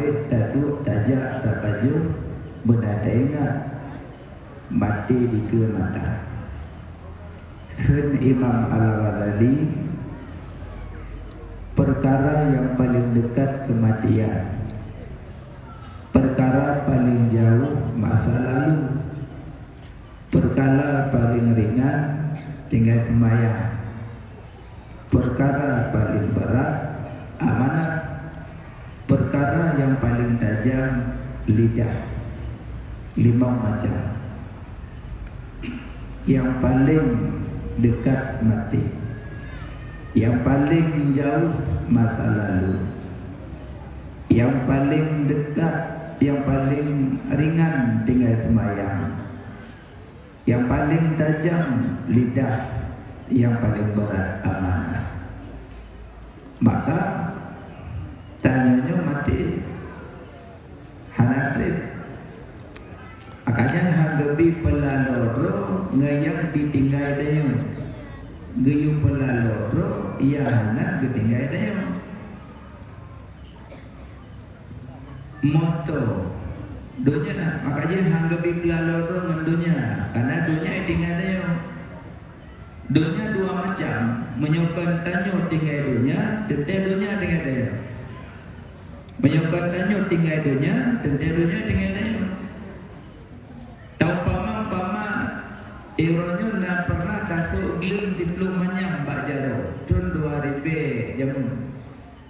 awet taduk tajak tak baju bernada ingat mati di ke mata. Khun Imam Al-Ghazali, perkara yang paling dekat kematian, perkara paling jauh masa lalu, perkara paling ringan tinggal sembahyang, perkara paling berat amanah, perkara yang paling tajam lidah. 5 macam. Yang paling dekat mati, yang paling jauh masa lalu, yang paling dekat, yang paling ringan tinggal sembahyang, yang paling tajam lidah, yang paling berat amanah. Maka tanyanya mati hanatrit. Makanya hagabi pelaloro ngayang ditinggal dayo, gayu pelaloro ia hana ditinggal dayo. Moto dunia, makanya hagabi pelaloro mendunia, karena dunia tinggal dayo. Dunia 2 macam, menyokon tanyo tinggal dunia, tentu dunia tinggal dayo. Menyokon tanyo tinggal dunia, tentu dunia tinggal dayo. Ironyo na pernah tasuk gelum diplom manyam bak jaro tun 2000 jamun.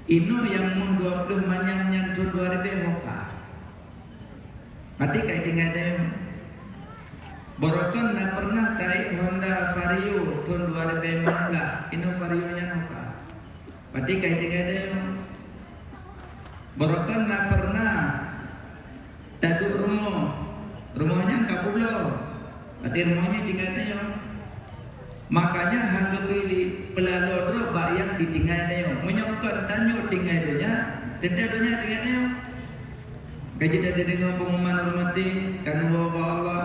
Ino yang mung 20 manyam yang tun 2000 hoka. Mati kai tinggal dia. Borokan na pernah kai Honda Vario tun 2000 mangla. Ino Vario nya hoka. Mati kai tinggal dia. Borokan na pernah taduk rumahnya kapublo. Ada rumahnya tinggal dayo. Makanya hangga pilih pelaloro bak yang ditinggal dayo. Menyokon tanyo tinggal dunia, denda dunia tinggal dayo. Kaji dah dengar pengumuman hormati karena bawa Allah,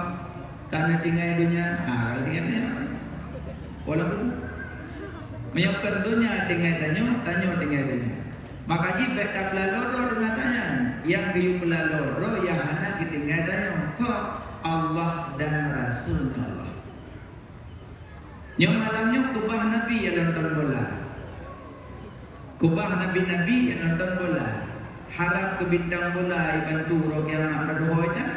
karena tinggal dunia, tinggal dayo. Walaupun menyokon dunia tinggal dayo, tanyo tinggal dunia. Makanya beta pelaloro dengan tanya, yang kayu pelaloro yang hana ditinggal dayo. So Allah dan Rasulnya Allah. Yang malamnya kubah Nabi yang nonton bola, kubah Nabi-Nabi yang nonton bola. Harap ke bintang bola bantu roh kiamat berdoa dah.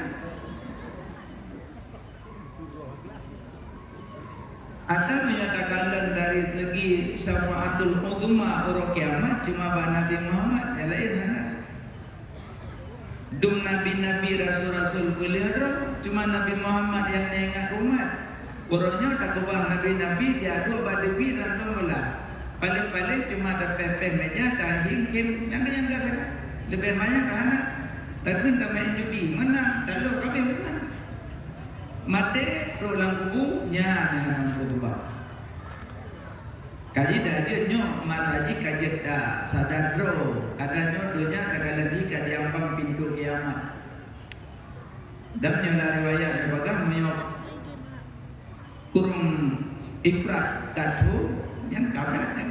Ada menyatakan dari segi syafaatul uzma roh kiamat cuma bak Nabi Muhammad yang lain hana. Dum Nabi-Nabi Rasul-Rasul beliau cuma Nabi Muhammad yang nengak umat. Orangnya tak kubah Nabi-Nabi dia ada badepi dan tombola. Paling-paling cuma ada pepeh meja dah hingkim yang kata lebih banyak ke anak. Takkan tak main judi menang tak lo kabeh pesan. Mate pro lang kubu nya 60 bab. Kaji dah jenyo mas haji kaji dah sadar bro. Kadanya dunia dah kaladi kadiampang pintu kiamat. Dan nyola riwayat bagah menyok kurung ifrat kadu yang kabrat kan.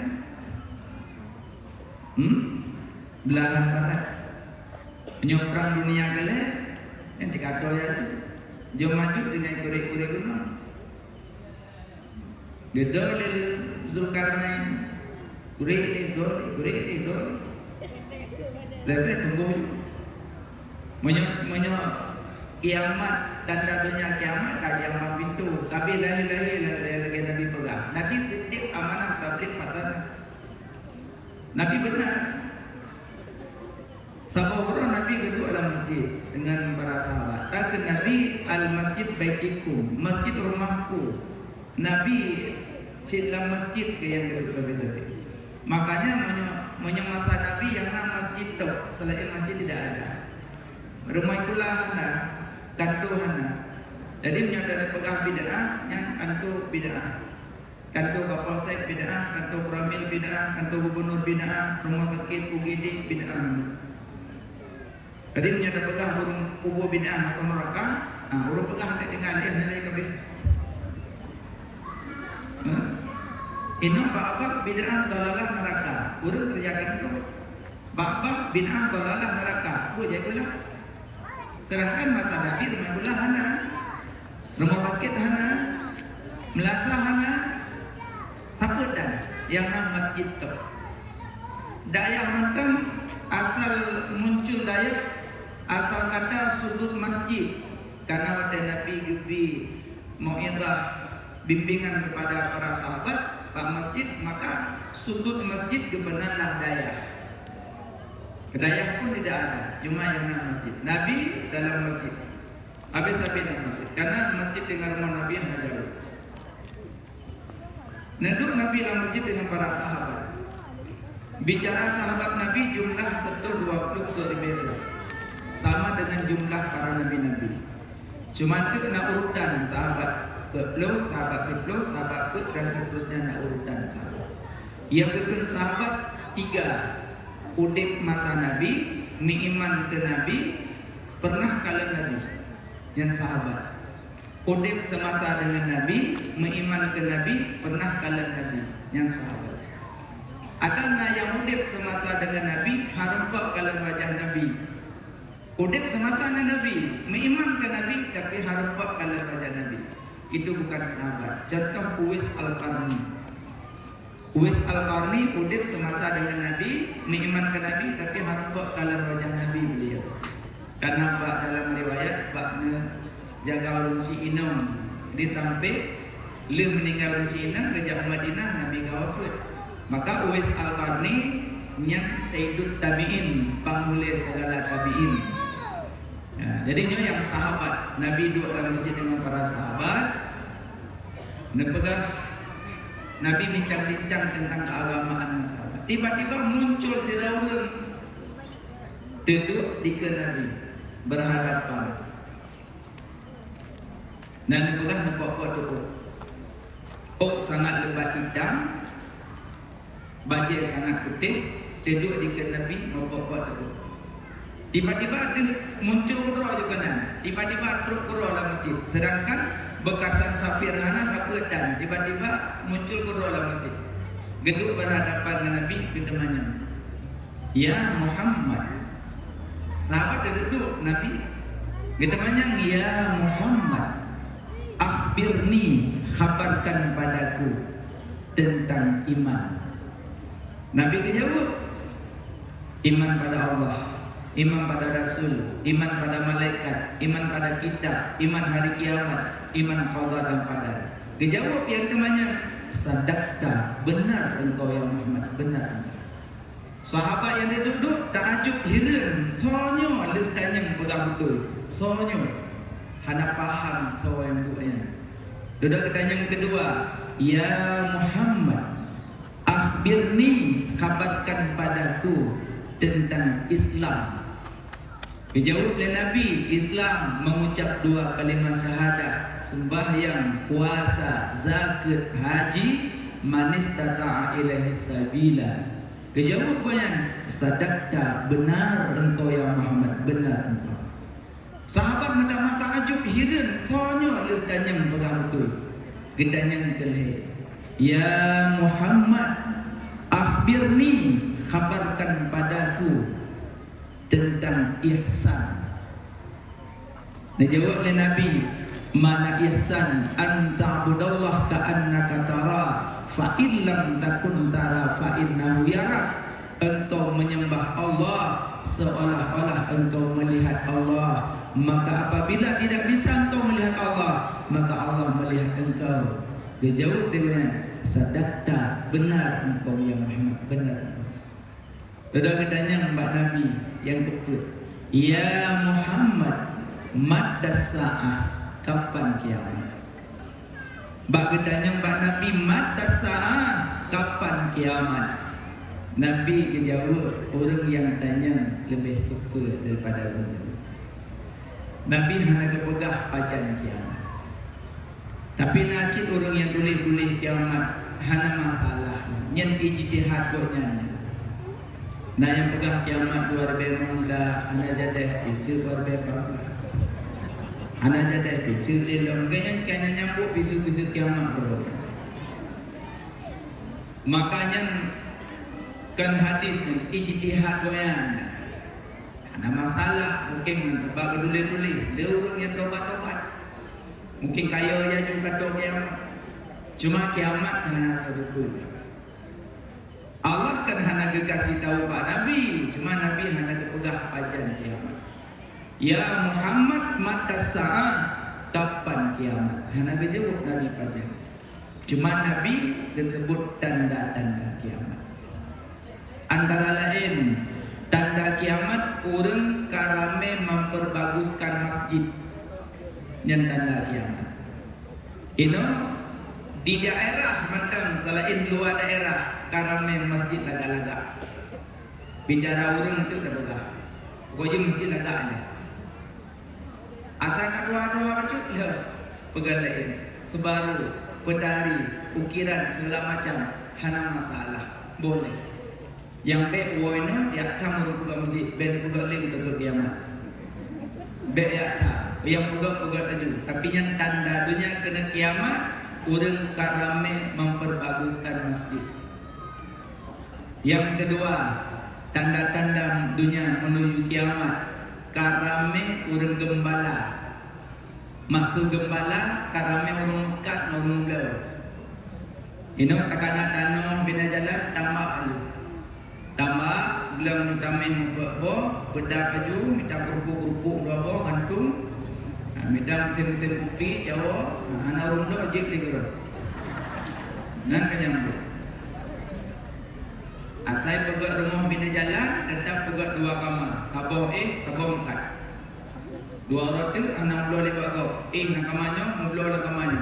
Belahan barat menyok perang dunia kele yang cikato ya. Jom maju dengan kurik-kurik gunung. Gedor lele Zulkarnain, kurik doli. Lepas tunggu menyok kiamat tanda dunia kiamat kadiampang pintu. Tapi lahir lagi Nabi pegang. Nabi Siddiq amanah tabligh fatana. Nabi benar. Sabahura Nabi kedua dalam masjid dengan para sahabat. Takkan Nabi al-masjid baitikum, masjid rumahku. Nabi dalam masjid ke yang kedua tapi. Makanya masa Nabi yang nama masjid tu, selain masjid tidak ada. Rumah itulah anda, kantor anda. Jadi menyatakan pegah bid'ah, yang kantor bid'ah. Kantor Kapolsek bid'ah, kantor Pramil bid'ah, kantor Gubernur bid'ah, rumah sakit UGD bid'ah. Jadi menyatakan pegah burung kubur bid'ah atau neraka, urung pegah tak tinggal dia nilai kabeh. Ino apa bid'ah dalalah neraka. Urung kerjakan tu. Ba'bah bin'ah dalalah neraka. Bu jagulah. Sedangkan masa Nabi rumah gula hana, rumah sakit hana, melasah hana, siapa dan yang nama masjid tu. Dayah mentang asal muncul dayah asal kata sudut masjid karena ada Nabi gibi mau'izah bimbingan kepada para sahabat pak masjid, maka sudut masjid kebenarlah dayah. Dayah pun tidak ada, cuma yang nama masjid. Nabi dalam masjid, habis-habis dalam masjid, karena masjid dengan rumah Nabi yang jauh. Neduk Nabi dalam masjid dengan para sahabat. Bicara sahabat Nabi jumlah 120 sama dengan jumlah para nabi-nabi. Cuma tu nak urutan sahabat ke-10, sahabat ke-10, sahabat ke dan seterusnya nak urutan sahabat. Yang kekun sahabat 3 udip masa Nabi, iman ke Nabi, pernah kala Nabi. Yang sahabat udip semasa dengan Nabi, iman ke Nabi, pernah kala Nabi. Yang sahabat. Ada yang udip semasa dengan Nabi, harumpak kala wajah Nabi. Udip semasa dengan Nabi, iman ke Nabi, tapi harumpak kala wajah Nabi. Itu bukan sahabat. Contoh Uwais Al-Qarni. Uwais Al-Qarni udip semasa dengan Nabi, iman ke Nabi, tapi harumpak kala wajah Nabi beliau. Karena bak dalam riwayat bakna jaga ulun si Inong disampai le meninggal ulun si Inong kerja Madinah Nabi kawafat. Maka Uwais Al-Qarni yang Sayyidut Tabi'in, pangmula segala tabi'in. Ya, jadinya yang sahabat Nabi duduk dalam masjid dengan para sahabat. Nabi bincang-bincang tentang keagamaan sahabat. Tiba-tiba muncul tiada orang duduk di ke Nabi berhadapan. Dan nepegah nepok-pok duduk. Oh sangat lebat hitam, baju sangat putih, duduk di ke Nabi membobot tu. Tiba-tiba ada muncul roh juga kan. Tiba-tiba truk roh dalam masjid. Sedangkan bekasan safir hana siapa dan tiba-tiba muncul roh dalam masjid. Geduk berhadapan dengan Nabi ketemanya. Ya Muhammad. Sahabat duduk Nabi ketemanya, ya Muhammad. Akhbirni, khabarkan padaku tentang iman. Nabi dijawab, iman pada Allah, iman pada Rasul, iman pada malaikat, iman pada kitab, iman hari kiamat, iman qada dan qadar. Dijawab yang temannya, sadaqta, benar engkau ya Muhammad, benar engkau. Sahabat yang duduk takjub heran, sonyo lu tanya betul, sonyo hana paham so yang duanya. Duduk tanya yang kedua, ya Muhammad, akhbirni, khabarkan padaku tentang Islam. Dijawab oleh Nabi, Islam mengucap 2 kalimat syahadah, sembahyang, puasa, zakat, haji, man istata'a ilaihi sabila. Dijawab banyak, sadaqta, benar engkau ya Muhammad, benar engkau. Sahabat mata-mata ajub heran, soalnya lu tanya betul. Gedanya kelih. Ya Muhammad, akhbirni, khabarkan padaku tentang ihsan. Dijawab oleh Nabi, mana ihsan? Anta'budallah ka'annaka tara, fa illam takun tara fa innahu yarak. Engkau menyembah Allah seolah-olah engkau melihat Allah, maka apabila tidak bisa engkau melihat Allah, maka Allah melihat engkau. Dia jawab dengan sadaqta, benar engkau ya Muhammad, benar engkau. Sudah ketanya Mbak Nabi yang keput, ya Muhammad, maddas sa'ah, kapan kiamat? Mbak ketanya Mbak Nabi, maddas sa'ah, kapan kiamat? Nabi jawab, orang yang tanya lebih keput daripada orang. Nabi hanya kepegah pajan kiamat. Tapi nacik orang yang boleh kiamat hana masalah. Yang ijtihad koknya. Nah yang pegah kiamat 2015 hana jadi itu 2014. Hana jadi itu lelong kayaknya nyambut itu kiamat bro. Makanya kan hadis ni ijtihad goyan. Ada masalah mungkin sebab keduli-duli dia orang yang tobat-tobat. Mungkin kaya ya juga kata kiamat. Cuma kiamat hanya satu. Allah kan hanya kasih tahu Pak Nabi, cuma Nabi hanya kepegah pajan kiamat. Ya Muhammad mata sa'ah, kapan kiamat? Hanya jawab Nabi pajan. Cuma Nabi disebut tanda-tanda kiamat. Antara lain tanda kiamat orang karame memperbaguskan masjid. Yang tanda kiamat. Di daerah mantang selain luar daerah karame masjid laga-laga. Bicara orang itu dah begah. Pokoknya masjid laga aja. Asal kedua-dua kacut lah pegang lain. Sebaru, pedari, ukiran segala macam hana masalah. Boleh. Yang baik woina dia tak mau pegang masjid, ben pegang link untuk kiamat. Baik ya tak. Yang pegang aja. Tapi yang tanda dunia kena kiamat, orang karame memperbaguskan masjid. Yang kedua, tanda-tanda dunia menuju kiamat, karame orang gembala. Maksud gembala, karame orang mekat, orang belau. Ini takana tanah bina jalan tambah ayu. Tambah belau nu tamai membuat bedak baju, minta kerupuk-kerupuk bawa gantung. Minta mesin-mesin kopi, cawa, anak orang belau ajib dia kerana. Dan kenyambut. Saya pegang rumah bina jalan, tetap pegang dua kamar. Sabah sabah mekat. Dua orang tu, anak belau lebat kau. Nak kamarnya, belau lah kamarnya.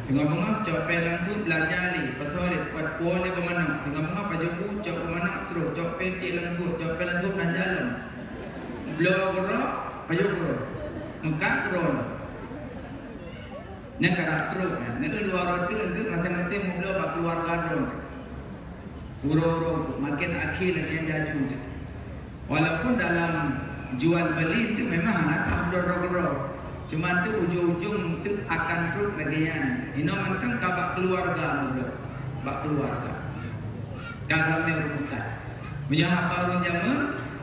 Tengah-tengah, cok langsung belanja ni. Pasal ni, buat puan ni bermana. Tengah-tengah, pajuku, cok bermana. Terus, cok pentik langsung, belanja dalam. Belau gerak, pajuk gerak. Mekat gerak. Yang gerak terus. Yang dua orang tu, masing-masing belau bak keluarga drone. Uro-uro makin akhir lagi yang jaju. Walaupun dalam jual beli itu memang nasa bro-bro. Cuma tu ujung-ujung tu akan terus lagi yang. Ini mentang kabak keluarga muda, bak keluarga. Kalau merupakan menyahap baru zaman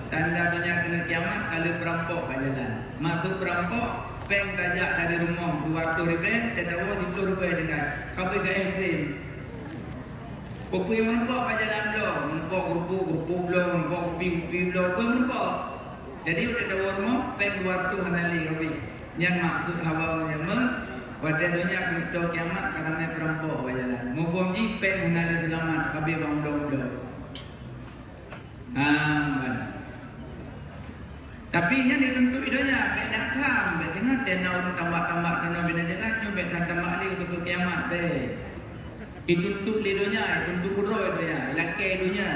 tanda dunia kena kiamat kalau perampok kat jalan. Maksud perampok peng dajak dari rumah 200 ribu, tetawa 10 ribu dengan kabel ke krim. Kopi yang menumpuk kat jalan belau, menumpuk kerupuk belau, menumpuk kopi belau, kau menumpuk. Jadi udah tahu rumah, peng 200 hanali kopi. Yang maksud hawa zaman, pada dunia kena kiamat kerana perampok kat jalan. Mufum ji peng hanali selamat, kabel bang belau. Aman. Tapi yang ditentu idenya, baik datang, baik tengah tena orang tambah-tambah tena bina jalan, baik tambah lagi untuk ke kiamat baik. Dituntut lidonya, dituntut urut dia, laki dunia.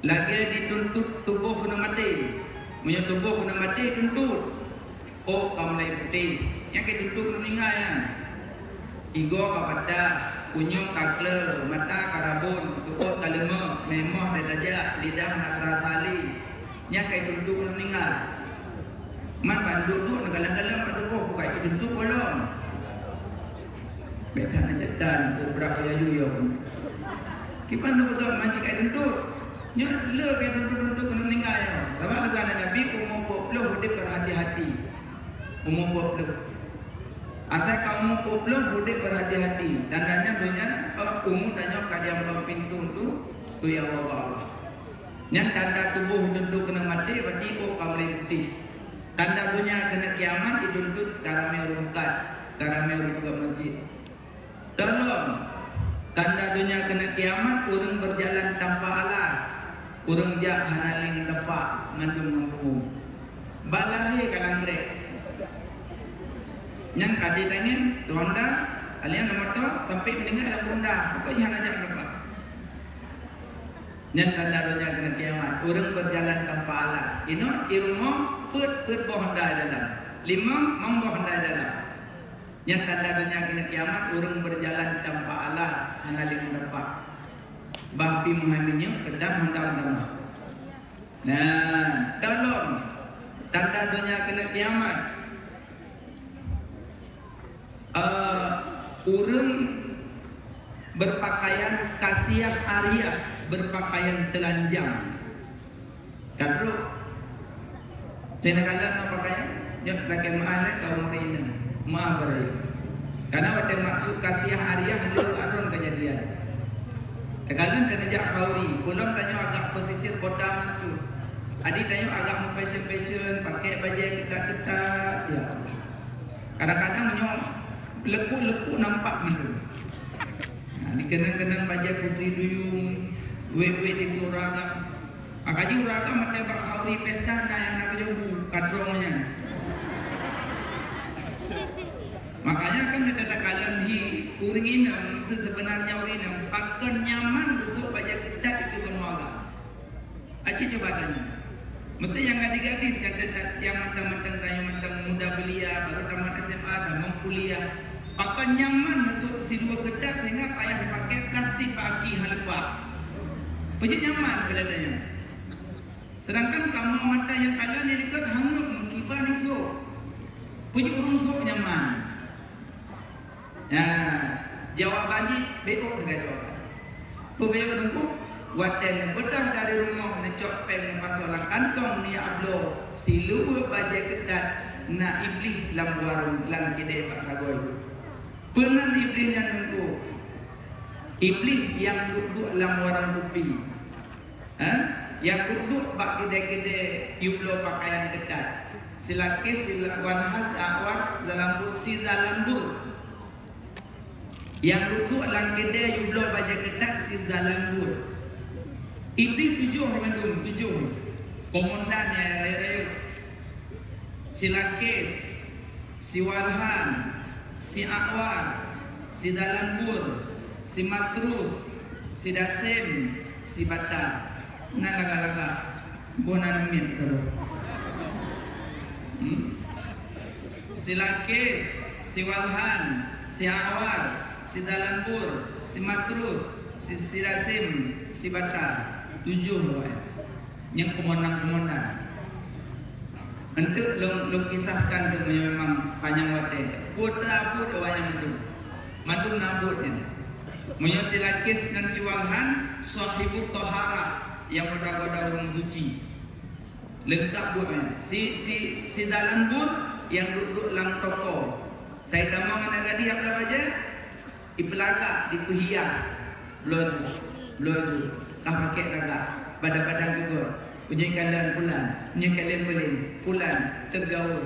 Lagi dituntut tubuh kena mati. Punya tubuh kena mati tuntut. Oh, kamu naik putih. Yang kita tuntut kena meninggal ya. Igo kapada, kunyung kakle, mata karabun, tuot kalema, memah dadajak, lidah nak terasali. Yang kita tuntut kena meninggal. Man banduk tu nak galang-galang kat tubuh, bukan kita tuntut bolong. Betan nak cetan ke berak yayu ya. Kipan nak pegang mancik air tuntut. Nya le ke tuntut kena meninggal ya. Sebab legan Nabi umur 40 hidup berhati-hati. Umur 40. Asal kau umur 40 hidup berhati-hati. Dan tanya dunia umur tanya kadiam bang pintu tu ya Allah. Yang tanda tubuh tuntut kena mati berarti kau mulai putih. Tanda dunia kena kiamat dituntut karame rumkat, karame rumkat masjid. Tolong tanda dunia kena kiamat orang berjalan tanpa alas, orang jak hanaling tepak ngandung balahi kalangrek yang kadi tangin tuanda alian nama tu sampai meninggal dalam bunda pokoknya hanajak tepak yang tanda dunia kena kiamat orang berjalan tanpa alas ino irumah put boh handai dalam 5 mau boh handai dalam. Yang tanda dunia kena kiamat orang berjalan tanpa alas hanaling tempat. Bahpi muhammadnya kedam hendam. Nah, tolong tanda dunia kena kiamat. Orang berpakaian kasiah ariah, berpakaian telanjang. Kadro saya nak kala nak pakaian ya pakai mahal kau merina maaf berai. Karena waktu maksud kasiah ariah lu adon kejadian. Kekalan dan ajak khauri, belum tanya agak pesisir kota mancu. Adik tanya agak mau fashion pakai baju ketat-ketat ya. Kadang-kadang nyok lekuk-lekuk nampak gitu. Dikenang-kenang baju putri duyung, wet-wet di uragam. Akaji uragam mata bak khauri pesta na yang nak jobu kadrongnya. Makanya kan kita kalam hi uring inam sebenarnya uring inam pakai nyaman besok baju ketat itu kemuaga. Aci coba tanya. Mesti yang gadis-gadis yang mentang-mentang muda belia baru tamat SMA dan mau kuliah pakai nyaman masuk si dua ketat sehingga payah dipakai plastik pagi halepah. Puji nyaman beladanya. Sedangkan kamu mata yang kalian ni dekat hangat mengkibar itu. Puji urung sok nyaman. Jawaban ni beok dengan jawaban. Beok dengku waten bedah dari rumah necok peng pasolan kantong ni ablo silu baju ketat na iblis lam warung lang kedai pak ragoi. Pernah iblis yang dengku. Iblis yang duduk lam warung kopi. Yang duduk bak kedai-kedai yublo pakaian ketat. Silaki silawanhal seawar zalambut si zalambur. Yang duduk lang kedai yublo baju ketat si zalambur. Iblis tujuh mandum, tujuh komandan yang raya. Si Lakis, si Walhan, si Akwar, si Dalanbur, si Matrus, si Dasim, si Batar. Nan laga-laga bona nemit kita doh. Si Lakis, si Walhan, si Akwar, si Dalanbur, si Matrus, si Dasim, si Batar. Tujuh yang komandan-komandan. Untuk long kisahkan tu memang panjang waktu. Putra pun awalnya mandum nabutnya. Punya si Lakis dan si Walhan sahibut toharah yang goda-goda orang suci. Lengkap buatnya. Si Dalanbur yang duduk lang toko. Saya damang anak gadis apa baca? Dipelagak, diperhias. Loju. Kah pakai lagak badan-badan gugur punya kalian pulan punya kalian beling pulan tergaul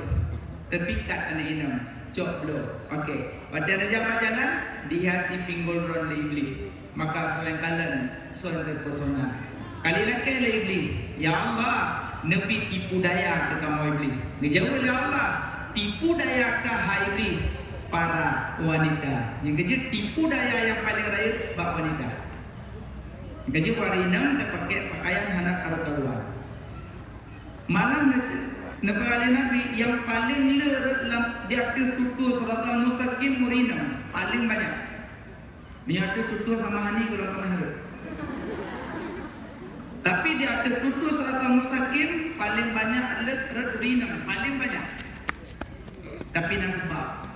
terpikat anak inam cok blow okey pada najak jalan dihiasi pinggul ron le iblis maka soal kalian soal terpesona kali laki le iblis ya Allah nepi tipu daya ke kamu iblis ngejauh ya Allah tipu daya ke hai iblis para wanita yang kejut tipu daya yang paling raya bak wanita. Gaji warinam dia pakai pakaian hana karu-karuan. Malah Nabi Nabi yang paling dia tutur suratul mustaqim murinam paling banyak. Menyatu tutur sama hani ulang pernah ada. Tapi dia tutur suratul mustaqim paling banyak urinam paling banyak. Tapi nasabah.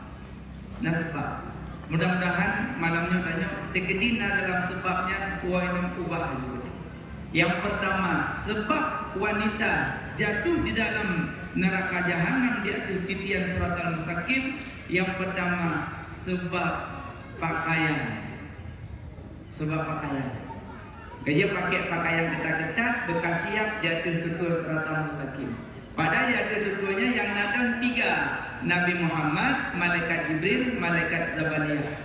Mudah-mudahan malamnya tanya tegedina dalam sebabnya puainam ubah juga. Yang pertama, sebab wanita jatuh di dalam neraka jahanam di atas titian siratal mustaqim. Yang pertama, sebab pakaian. Kerja pakai pakaian ketat-ketat bekas siap di atas tutur siratal mustaqim. Padahal di atas tuturnya yang nadang tiga. Nabi Muhammad, Malaikat Jibril, Malaikat Zabaniyah.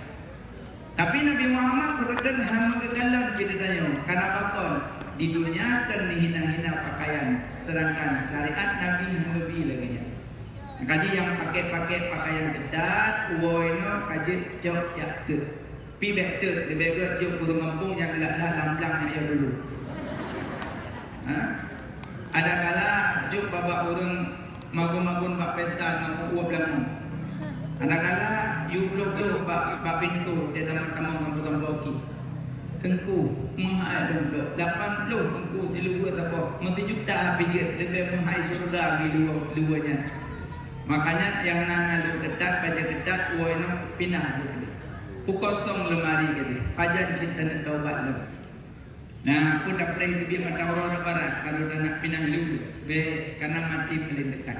Tapi Nabi Muhammad katakan hama kekalam kita tayo. Kenapa kon? Di dunia kan hina-hina pakaian. Sedangkan syariat Nabi lebih lagi ya. Kaji yang pakai pakaian ketat, uoino kaji jauh ya tu. Pi betul, lebih ke jauh burung kampung yang gelak-gelak lamblang yang dulu. Ada kala jauh babak orang magun-magun bak pesta dengan uap belakang. Anak-anak you blok-blok bak pintu dia tamu-tamu kampung-kampung okey. Tengku mahal dong 80 tengku siluwa siapa mesti juta pijit lebih mahal surga lagi duanya. Makanya yang nana lu ketat baca ketat uoino pindah dulu. kosong lemari gede pajan cinta nak taubat lo. Nah pun dah pernah lebih mata orang barat kalau dah nak pindah dulu be karena mati paling dekat.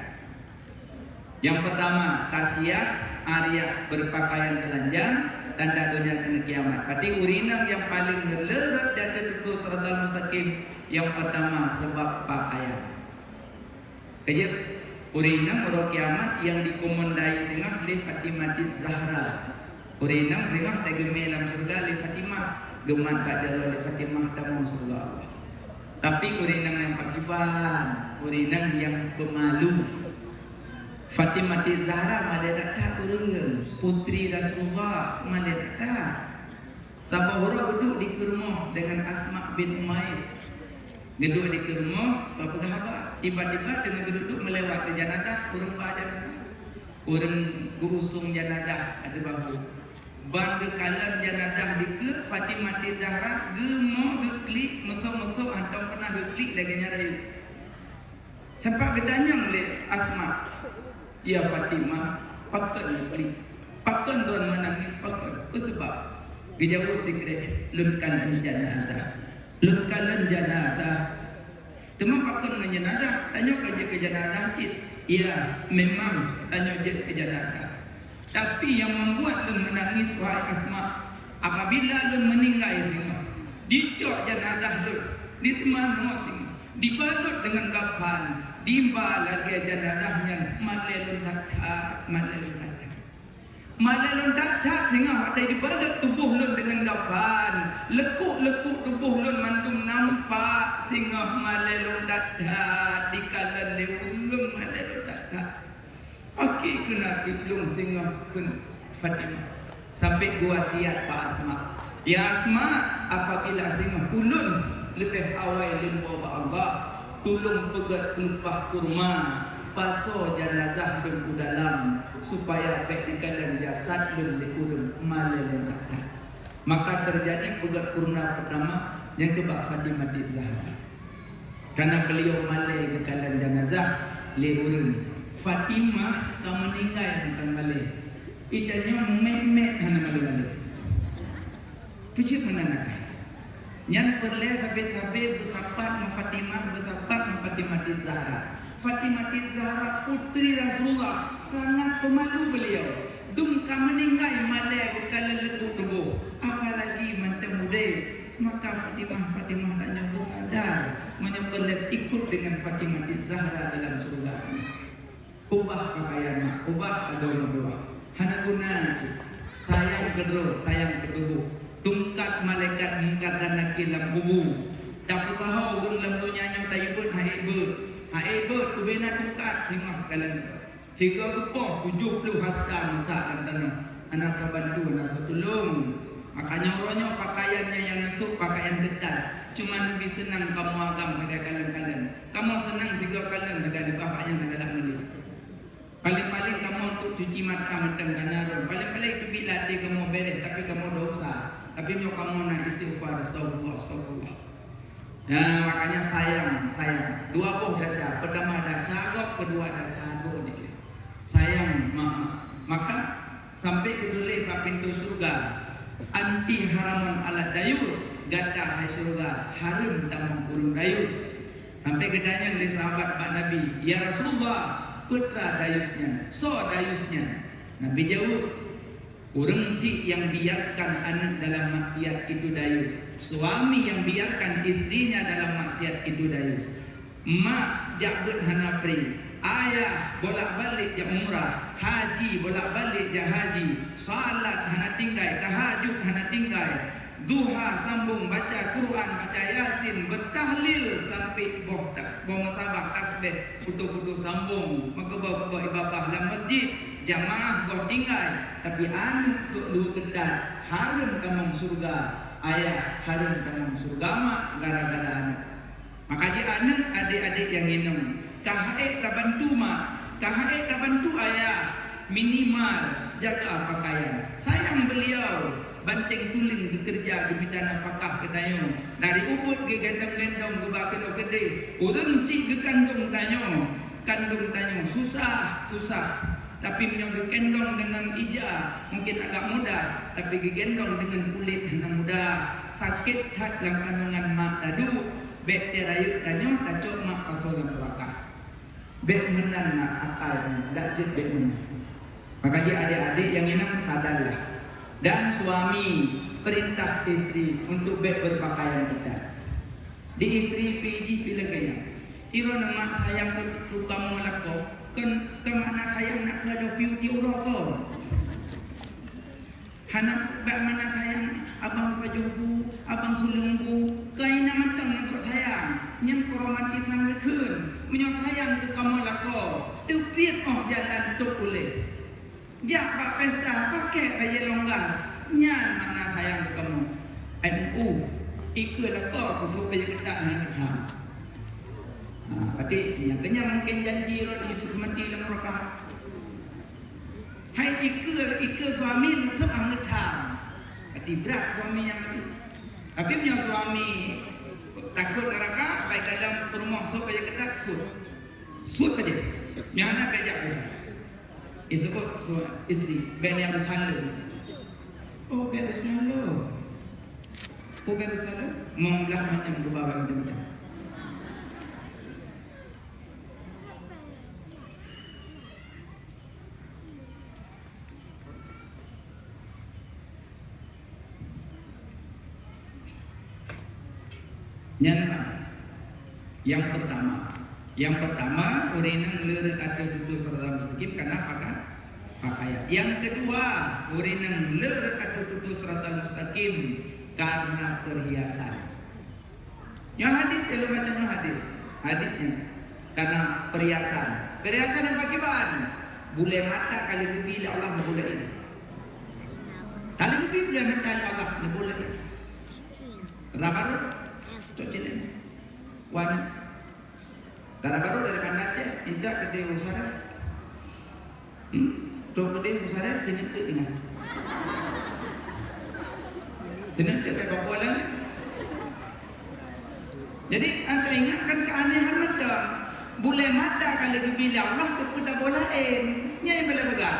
Yang pertama kasiah Arya berpakaian telanjang tanda dunia kena kiamat. Berarti urinang yang paling leret dan tutur siratal mustaqim yang pertama sebab pakaian. Kejap urinang roh kiamat yang dikomandai tengah li Fatimah Zahra. Urinang tengah tegeme dalam surga li Fatimah, geman Pak Jarul li Fatimah dalam surga Allah. Tapi urinang yang pakiban, urinang yang pemalu. Fatimah Zahra malah tak urang, putri Rasulullah malah tak. Sabah orang duduk di rumah dengan Asma bin Umais. Duduk di rumah, apa khabar? Tiba-tiba dengan duduk melewati jenazah, urang ba jenazah. Urang gurusung jenazah ada bahu. Bang kalan jenazah dike Fatimah Zahra gemo geklik mesok-mesok antum pernah geklik lagi nyarai. Sampai gedanyang le Asma. Ya Fatimah, pakan beli, pakan don menangis pakan. Sebab dijawab dikre lunkan jenazah, lunkan jenazah. Demam pakan dengan jenazah, tanya kerja ke jenazah cik. Ya, memang tanya je ke jenazah. Tapi yang membuat lun menangis wahai Asma, apabila lun meninggal tengok, dicok jenazah lun, di semana tengok, dibalut dengan kapan, dimba lagi jenazahnya, malelun tak, malelun tak. Malelun tak tengok ada dibalut tubuh lun dengan kapan, lekuk-lekuk tubuh lun mandum nampak, tengok malelun tak, dikalan leurung malelun tak. Okey kena siplung tengok kun Fatimah sampai gua wasiat Pak Asma. Ya Asma, apabila tengok ulun lebih awal lun bawa Allah, tolong pegat pelupah kurma, paso jenazah lun ku dalam supaya baik dikalan jasad lun diurung malelun tak. Maka terjadi pegat kurma pertama yang kebak Fatimah Zahra. Karena beliau malai dikalan jenazah leurung. Fatimah tak meninggal tentang balik. Itanya memek hana balik. Pucuk menanakai. Yang perlu sampai bersapat dengan Fatimah, bersapat dengan Fatimah Zahra. Fatimah Zahra putri Rasulullah, sangat pemalu beliau. Dumka meninggal malai kekala lekuk tubuh. Apalagi mantan muda. Maka Fatimah tanya bersadar menyebelak ikut dengan Fatimah Zahra dalam surga. Ubah pakaian mak, ubah agama doa. Hana guna cik. Sayang kedua, sayang kedua. Tungkat malaikat mungkar dan nakir dalam kubur. Dapat tahu urung dalam dunia yang tak ibut, haibut, tu bina tungkat. Tengok kalian. 3 rupiah 70 hasta masak dalam tanah. Anak saya bantu, anak saya tolong. Makanya orangnya pakaiannya yang nesuk pakaian ketat. Cuma lebih senang kamu agam dengan kalian. Kamu senang 3 kalian dengan di bapaknya dengan melih. Paling-paling kamu untuk cuci mata mentang kanaron. Paling-paling tubik latih kamu beres tapi kamu dosa. Tapi kamu nak istighfar, astagfirullah. Ya, makanya sayang. 2 buah dasar. Pertama dasar, kedua dasar ni. Sayang mama. Maka sampai kedua pak pintu surga. Anti haraman alat dayus, gata hai surga haram tamang urung dayus. Sampai gedanya oleh sahabat Pak Nabi, ya Rasulullah, putra dayusnya, so dayusnya. Nabi jawab, orang si yang biarkan anak dalam maksiat itu dayus, suami yang biarkan istrinya dalam maksiat itu dayus. Mak jabut hana pri, ayah bolak-balik je umrah, haji bolak-balik je haji, salat hana tinggal, tahajud hana tinggal, duha sambung baca Quran, baca Yasin, bertahlil sampai boh masabah tasbih, putu-putu sambung, mengkebau-kebau ibadah dalam masjid, jamaah boh tinggal, tapi anak suruh kedat, haram kamang surga, ayah haram kamang surga mak gara-gara anak. Maka dia anak adik-adik yang minum, kahai tak bantu mak, kahai tak bantu ayah, minimal jaga pakaian. Sayang beliau banteng tuling bekerja di bidang nafkah kedayung dari ubud ke gendong-gendong ke bakeno gede urang si ke kandung tanyo susah tapi menyogi gendong dengan ija mungkin agak mudah, tapi digendong dengan kulit hana mudah. Sakit hat dalam kandungan mak dadu, bek terayu danyo tacok mak pasolan neraka. Bek menan nak akal dak jet bek menan. Makanya adik-adik yang inang sadarlah. Dan suami perintah istri untuk bek berpakaian ketat. Di istri piji bila gaya. Iro nama sayang ke kamu lako. Ke mana sayang nak ke do piu tiu rokon. Hana bak mana sayang abang pajobu, abang sulungbu, kai nama tang nak sayang. Nyen ko romantisan lekun. Menyo sayang ke kamu lako. Tupit oh jalan tuk boleh. Jak bak pesta pakai baju longgar. Nyan mana sayang ke kamu. Ikut apa kusuk baju ketat hang ketam. Berarti yang kenyang mungkin janji ron hidup semati dalam neraka. Hai ikut suami nasab hang ketam. Berarti berat suami yang macam. Tapi punya suami takut neraka baik dalam rumah sok baju ketat sud aja. Yang anak bejak besar. Itu istri ben yang salu. Oh ben salu. Oh ben salu. Monglah macam berbawa macam-macam. Yang pertama urinang leureut atau tutu serta mustaqim karena pakaian. Yang kedua urinang leureut atau tutu serta mustaqim karena perhiasan. Yang hadis lu baca hadisnya karena perhiasan yang bagaimana? Bule mata kali lebih Allah ngebolehin. Kali lebih bule mata Allah ngebolehin. Karena baru cocilin wanita. Darah baru dari mana Aceh, minta ke dia usara. Coba dia usara sini tu ingat. Sini tu kayak apa lagi? Jadi anda ingatkan keanehan mereka. Boleh mata kalau bila Allah kepada bolain, nyai boleh begal.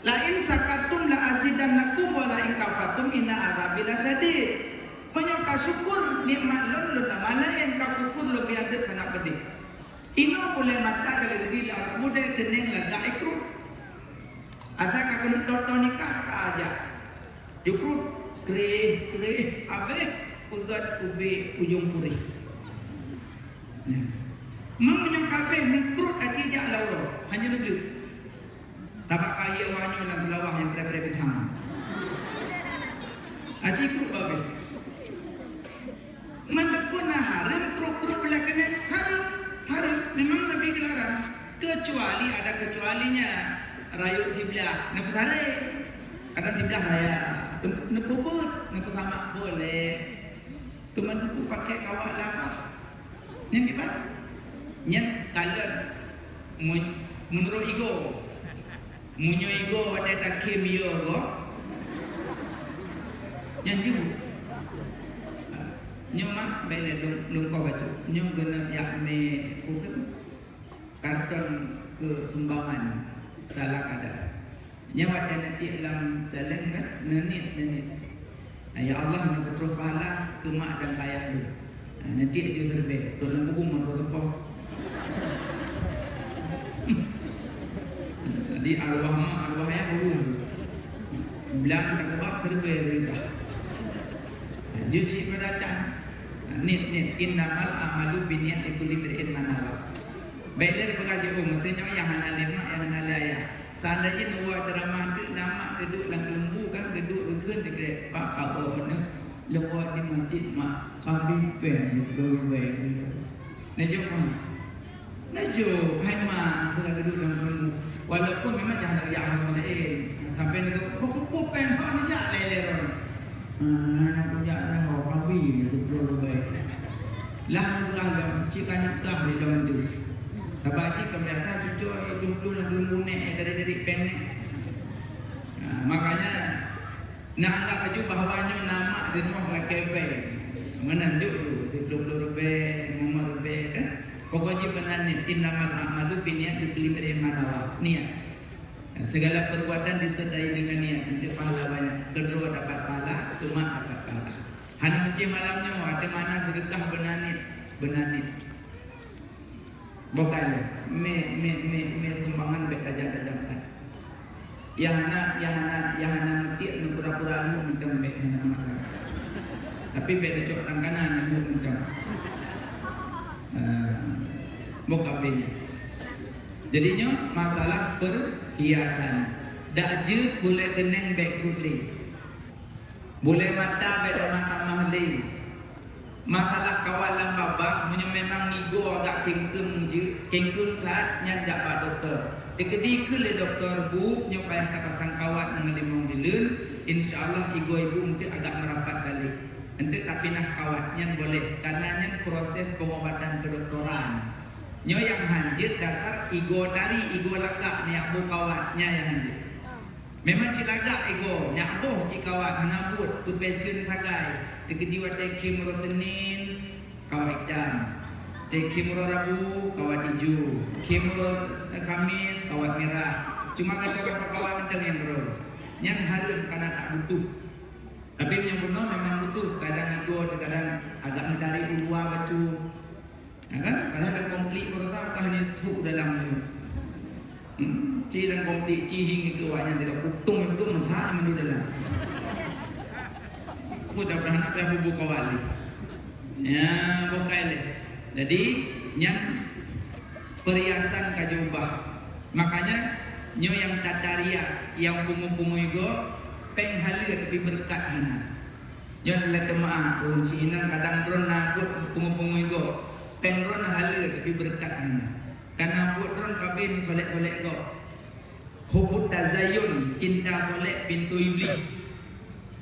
La in sakatum la azidannakum wa la in kafatum inna adzabi lasadid. Menyangka syukur nikmat lon tamalain ka kufur lebih adat sangat pedih. Ino boleh mata kalau bila Allah mudah kening laga ikrut. Asa ka kun tonton nikah ka aja. Ikrut kreh abe pegat ubi ujung puri. Menyangka kabeh nikrut acija lauro hanya lebih. Tabak kaya wanyo lan telawah yang pre-pre sama. Aci ikrut babe. Mendekuna haram kruk-kruk belakangnya haram memang Nabi dilarang kecuali ada kecualinya rayu tiblah nak sare ada tiblah raya nepubut nak sama boleh cuma tu pakai kawat lama yang gimana yang kalan menurut ego munyo ego ada takim yo go yang juga nyoma bele lung ko baca nyo gena yak me bukan karton ke sumbangan salah kadar nyawa dan nanti dalam jalan kan nenit ya Allah nak betul pahala ke mak dan kaya lu nanti dia serbe tolong kubung mau sepok jadi arwah mak arwah ya bilang tak kebak serbe derita juci berdatang nit innamal amalu binniyati kulli imrin ma nawa. Baiklah pengaji maksudnya yang hana lima yang hana laya. Seandainya nuwa ceramah tu nama duduk dalam lembu kan duduk keun tegre pak abon lembu di masjid mak kami pen duduk baik. Najo hai ma sudah duduk dalam lembu. Walaupun memang jangan yang lain sampai nanti pokok pen pak ni jak leleron. Nak punya orang kami itu perlu baik. Lah nak cikan nikah di dalam tu. Tabaki kebiasa cucu dulu nak belum munek dari pen. Makanya nak anggap baju bahawanya nama di rumah laki pen. Menanjuk tu 20 rupiah, 5 rupiah kan. Pokoknya menanit innamal a'malu binniyati kulli imrin ma nawa. Niat. Segala perbuatan disertai dengan niat, nanti pahala banyak. Kedua dapat pahala, kemak dapat pahala. Hana macam malamnya ada mana sedekah benanit. Bukan me sumbangan baik tajam kan. Yang hana mati nu pura-pura lu mentang baik hana makan. Tapi baik dicok tang kanan lu mentang. Bukan. Jadinya masalah perhiasan. Dak je boleh keneng baik ruli. Boleh mata baik mata mahli. Masalah kawalan babah punya memang nigo agak kengkeng je. Kengkeng kat nyan dak pak doktor. Dekedi ke le doktor bu nyo payah tak pasang kawat mengelimong bilun. Insyaallah igo ibu nanti agak merapat balik. Nanti tak pindah kawat nyan boleh karena nyan proses pengobatan kedoktoran. Nyo yang hanjit dasar igo dari igo lagak ni abu kawatnya yang hanjit. Memang cilagak ego ni abu ci kawat hanabut tu pensiun tagai. Tegedi wadai kimro Senin kawat hitam. Te kimro Rabu kawat hijau. Kimro Kamis kawat merah. Cuma kata-kata kawat mentang yang bro. Yang harun karena tak butuh. Tapi yang benar memang butuh. Kadang ego kadang agak mencari ulua bacu. Ya kan? Kalau ada konflik bersama hanya suku dalam itu. Ci dan konflik cihing itu awaknya tidak kutung itu masalah mendu dalam. Aku dah pernah nak pergi buku kawali. Ya, bukai le. Jadi yang perhiasan kajubah. Makanya nyo yang tata rias, yang pungu-pungu itu penghalir di berkat hana. Nyo adalah kemaah. Si inang kadang drone nakut pungu-pungu itu. Penron hala tapi berkat hana. Karena buat ron kabin solek-solek go. Hubut tazayun, cinta solek pintu iblis.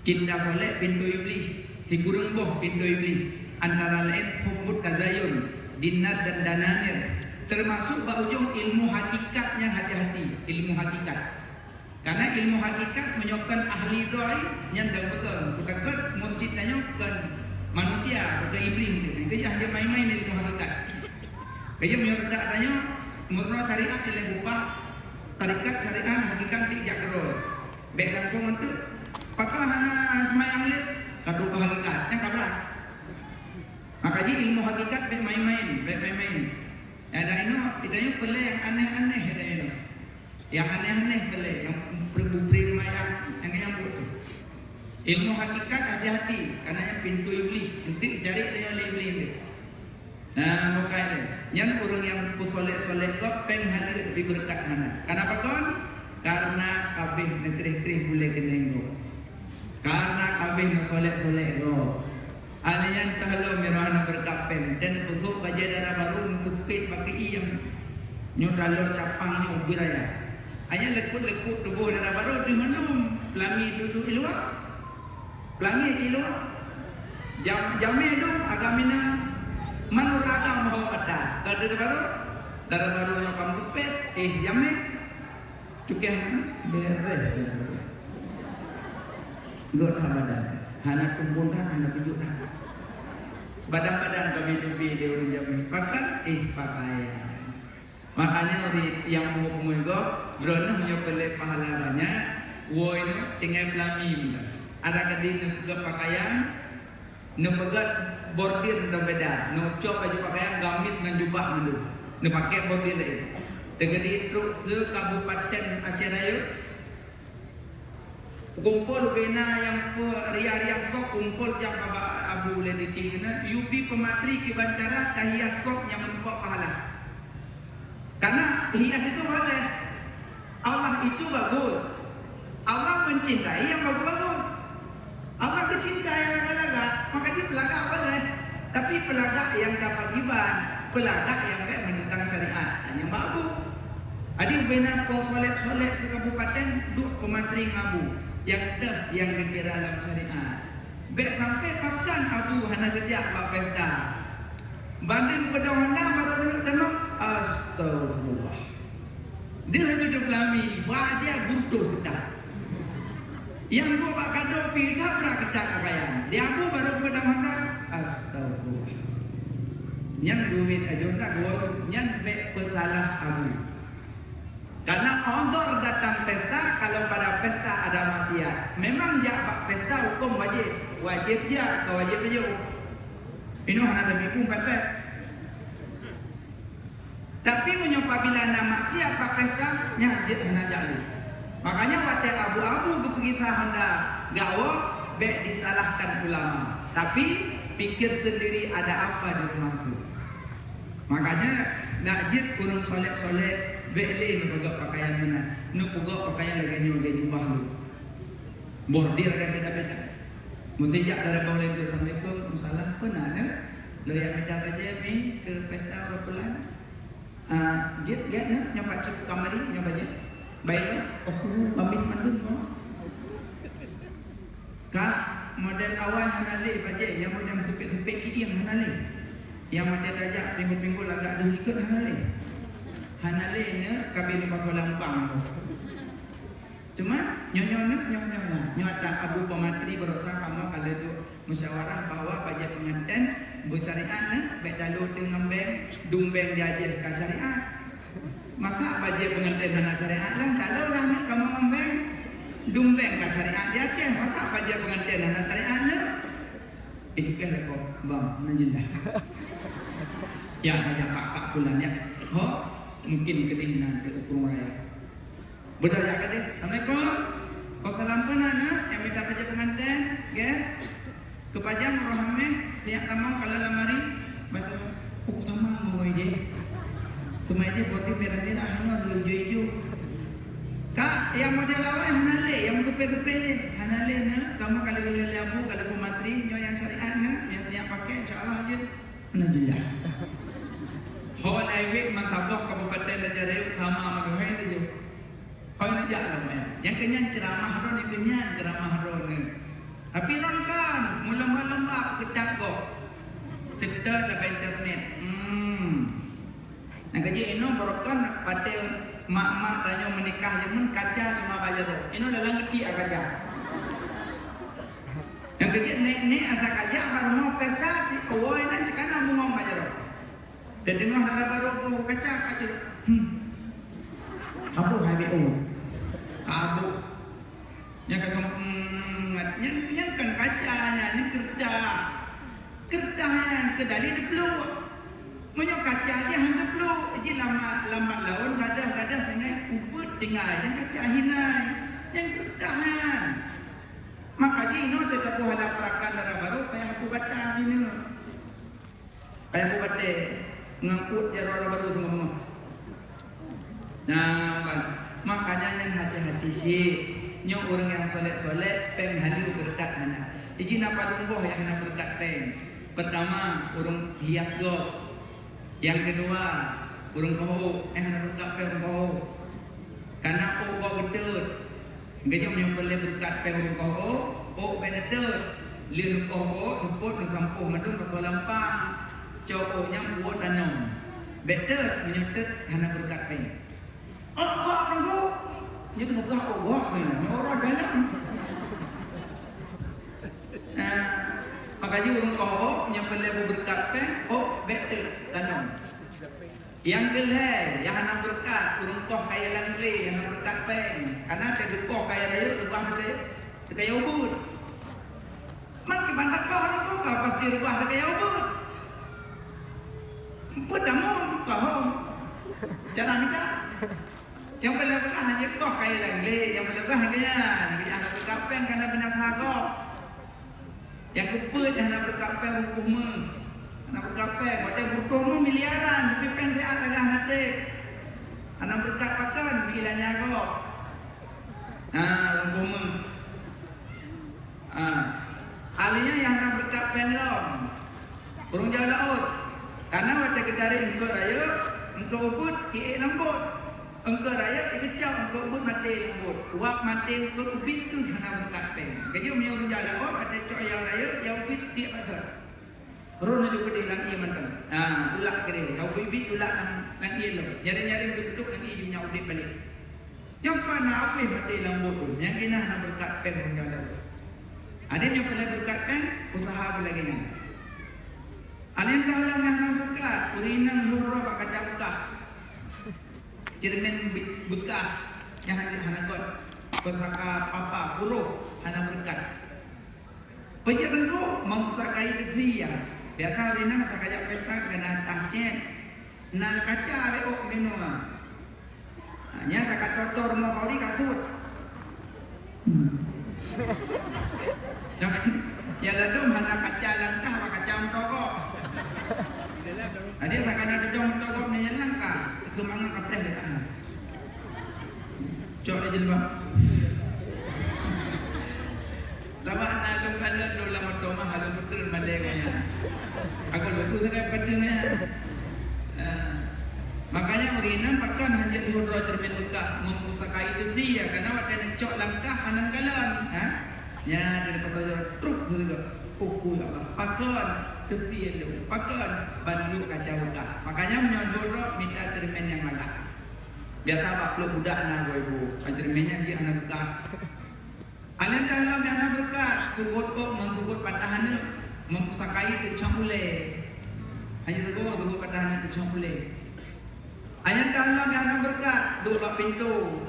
Cinta solek pintu iblis. Figurun boh pintu iblis. Antara lain hubut tazayun, dinar dan dananir. Termasuk berujung ilmu hakikatnya hati-hati, ilmu hakikat. Karena ilmu hakikat menyokkan ahli doi yang dah betul. Bukan mursyid nyokkan manusia bukan iblis ni. Kerja hanya main-main ilmu hakikat. Kerja menyordak tanya murno syariat nilai upah tarikat syariat hakikat tidak gerol. Baik langsung itu pakah hana semayang lid kadu hakikat yang kablah. Maka jadi ilmu hakikat baik main-main. Ada ini tidaknya pelai yang aneh-aneh ada ini. Yang aneh-aneh pelai yang berbubring mayang yang buat tu. Ilmu hakikat hati-hati karena yang pintu iblis nanti cari dengan iblis itu. Nah, makanya yang orang yang pusolek-solek kau penghalir lebih berkat hana. Kenapa kon? Karena kabeh netrih-trih boleh kenenggo. Karena kabeh solek-solek kau. Alian kalau merahna berkapen dan pusuk baja darah baru nusupit pakai iyam. Nyodalo capangnya ubiraya. Hanya lekut-lekut tubuh darah baru dimenum. Pelangi duduk iluak. Pelangi cilo jamnya dong agak minang manuraga Muhammad dah darah baru yang kamu pet jamnya cukeh beres gak ada badan hana tumbun dah hana pijuk dah badan-badan kami dubi dia orang jamnya pakai pakaian makanya yang pungu-pungu itu drone menyepelek pahala banyak woi itu tinggal pelami ada kedin ke pakaian nepegat bordir dan beda no cop baju pakaian gamis dengan jubah dulu ne pakai bordir deui tegedi truk se kabupaten Aceh Raya kumpul bena yang ria-ria kok kumpul yang Abu Lediti kena UP pematri Kibancara tahias kok yang menumpuk pahala karena hias itu boleh Allah itu bagus Allah mencintai yang bagus-bagus Allah kecinta yang laga-laga, maka dia pelagak boleh. Tapi pelagak yang kapagiban, pelagak yang kayak menentang syariat, hanya babu. Adik bina solek-solek sekabupaten duk pematri ngabu, yang dah yang dikira dalam syariat. Bek sampai pakan abu hana kerja bak pesta. Banding pada Honda baru kena tenok, astagfirullah. Dia hidup lami, wajah butuh dah. Yang gua bakal dopi tabrak kedak pakaian. Dia aku baru kepada Honda. Astagfirullah. Yang duit aja ndak gua yang be pesalah abu. Karena odor datang pesta, kalau pada pesta ada maksiat. Memang jak pesta hukum wajib. Wajib je, kau wajib je. Ini hanya ada biku pepet. Tapi apabila nak maksiat pak pesta, nyajit hanya jalu. Makanya waktu abu-abu kepergian hendak gawa, bek disalahkan ulama. Tapi pikir sendiri ada apa di rumahku. Makanya nakjit kurang solek-solek. Beli nu pegak pakaian mana, nu pegak pakaian lagi nyoga jubah lu. Bordir kan beda-beda. Musijak dari bawah itu assalamualaikum, salah pernah ne? Lo yang beda aja ni ke pesta berbulan. Jet get ne, nyampak cip kamari nyampak je. Baiklah, bamis mandun kau. Kak model awal hanale baje, yang model tepik-tepik yang hanale. Yang model dajak pinggul-pinggul agak dulu ikut hanale. Hanale ni kabin pas lampang. Cuma nyata Abu Pematri berusaha kamu kalau duk musyawarah bahawa baca pengantin bersyariat ni baik dalu dengan beng dumbeng diajar ke syariat. Maka baca pengantin hana syariat lah dalu lah ni kamu ngembeng dumbeng ke syariat diajar. Maka baca pengantin hana syariat ni juga lekok bang menjelah. Ya banyak pak bulan ya. Mungkin kedinginan ke ukur raya. Berdaya ke deh. Assalamualaikum. Kau salam pun anak yang minta baca pengantin, get. Kepajang rohamnya siap tamang kalau lamari baca. Oh tamang mau ide. Semai dia boti merah-merah hanya dua hijau-hijau. Kak yang model awal hanale, yang tepe-tepe ni hanale na. Kamu kalau boleh labu kalau pematri nyo yang syariat na, yang siap pakai insya-Allah aja. Alhamdulillah. Hal aiwek mantabah kabupaten Raja sama manuhai tu. Hal ni jalan ya. Yang kenyan ceramah ron, yang kenyan ceramah ron. Tapi ron kan mula-mula ketak kok. Sedar dapat internet. Nak kerja ino berokon pada mak-mak tanya menikah jemen kaca cuma bayar tu. Ino dalam ngerti kaca. Yang kerja nek ada kaca baru mau pesta si oi nan cekana mau bayar. Dan dengar dalam baru kaca aja. Apa HBO? Kabut. Yang kata yang kan kacanya ni kertas. Kertasnya kedali di peluk. Menyo kaca dia hang peluk. Jadi lama lawan gadah dengan ubut tinggal yang kaca hinai. Yang kertasnya. Maka dia no tetap hadap perakan dalam baru payah aku baca ini. Payah aku baca ngangkut jarak baru semua. Nah, makanya yang hati-hati sih, nyo orang yang soleh-soleh penghalu berkat hana. Iji napa dumboh yang hana berkat peng. Pertama, orang hias go. Yang kedua, orang koho, hana berkat peng orang koho. Karena ko betul. Gajah yang boleh berkat peng orang koho, betul. Liu koho, support sampuh madung ke lampang. Cokoknya buat tanam. Betul menyebut hana berkat peng. Buat tunggu. Dia tengok buat ni. Orang dalam. Makanya orang kau yang perlu berkat peng. Betul tanam. Yang gelai, yang hana berkat. Orang kau kaya langli, yang hana berkat peng. Karena ada kau kaya raya, rubah dia kaya ubud. Makin banyak kau pasti rubah dia kaya ubud. Pertama kau cara minta yang boleh berkah hanya kau kaya langli, yang boleh berkah hanya anak berkapeng karena benar sagok. Yang keput anak berkapeng hukum anak berkapeng, waktu berkumu miliaran, tapi peng sehat agak hati. Anak berkat pakan bilanya kau. Hukum. Alihnya yang anak berkapeng lom, burung jauh laut. Karena waktu kita dari engkau raya, engkau ubud, kiai lembut. Engkau raya, kecau, engkau ubud mati lembut. Wak mati engkau ubud tu hana berkat peng. Jadi punya orang jalan orang ada cok yang raya, yang ubud dia pasal. Rona juga dia lang iman kan. Tulak ke dia. Yang ubud tulak lang iman. Nyari-nyari duduk lang iman yang ubud balik. Yang mana apa mati lembut tu? Yang kena hana berkat peng orang jalan. Ada yang pernah berkat peng, usaha lagi ni. Alim dalam yang berkat, urinang huruf kaca buka. cermin bekas yang hana kot pesaka papa puro hana berkat. Pejaran tu mempusakai desi ya. Biasa rina tak kajak pesak kena tangcet. Na kaca leok menua. Hanya tak kacotor mau kau di kasut. Ya ladum hana kaca langkah apa kaca mentokok. Dia tak ada dong mentokok ni langkah. Kemana kapreh dah. Cok dia jelma. Lama nalung kalah do lama toma halung betul malengnya. Aku lupa sangat pedangnya. Makanya urinam pakan hanya dihodro cermin lekah mempusakai besi ya karena wadah cok langkah kanan kalan. Ya dari pasal truk juga. Puku ya Allah. Pakan besi itu. Pakan bandu kaca lekah. Makanya menyodoro minta cermin yang langkah. Biar tak perlu budak nak ibu. Cerminnya dia anak lekah. Alien dalam yang anak berkat sugut mensugut patahan mempusakai tercampule. Hanya sugut patahan tercampule. Ayat dalam yang anak berkat dua pintu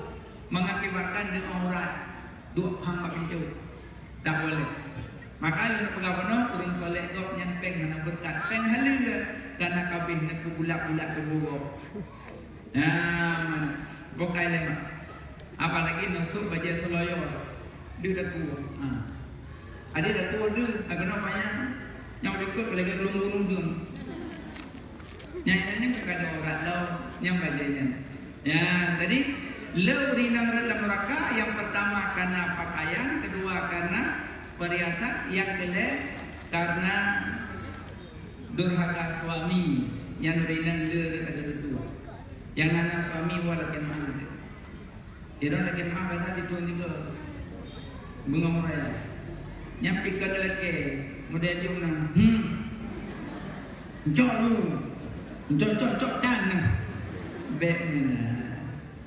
mengakibatkan dengan aurat dua hamba pintu tak boleh. Maka lu pegawai kurang soleh kau nyempeng anak berkat peng halia karena kabeh nak bulak-bulak kebugo. Nah, bukai lema. Apalagi nusuk baju soloyo dia dah tua. Ada dah tua dia agak nampaknya yang dekat lagi lung-lung. Yang ada orang lau yang bajanya. Ya, jadi lau rinang dalam neraka yang pertama karena pakaian, kedua karena perhiasan, yang kedua karena durhaka suami yang rinang le ada kedua. Yang nana suami walakin ma'ad. Dia lakin ma'ad tadi tu juga bunga raya. Yang pikir lagi, kemudian dia bilang, jauh lu. Cok dan beknya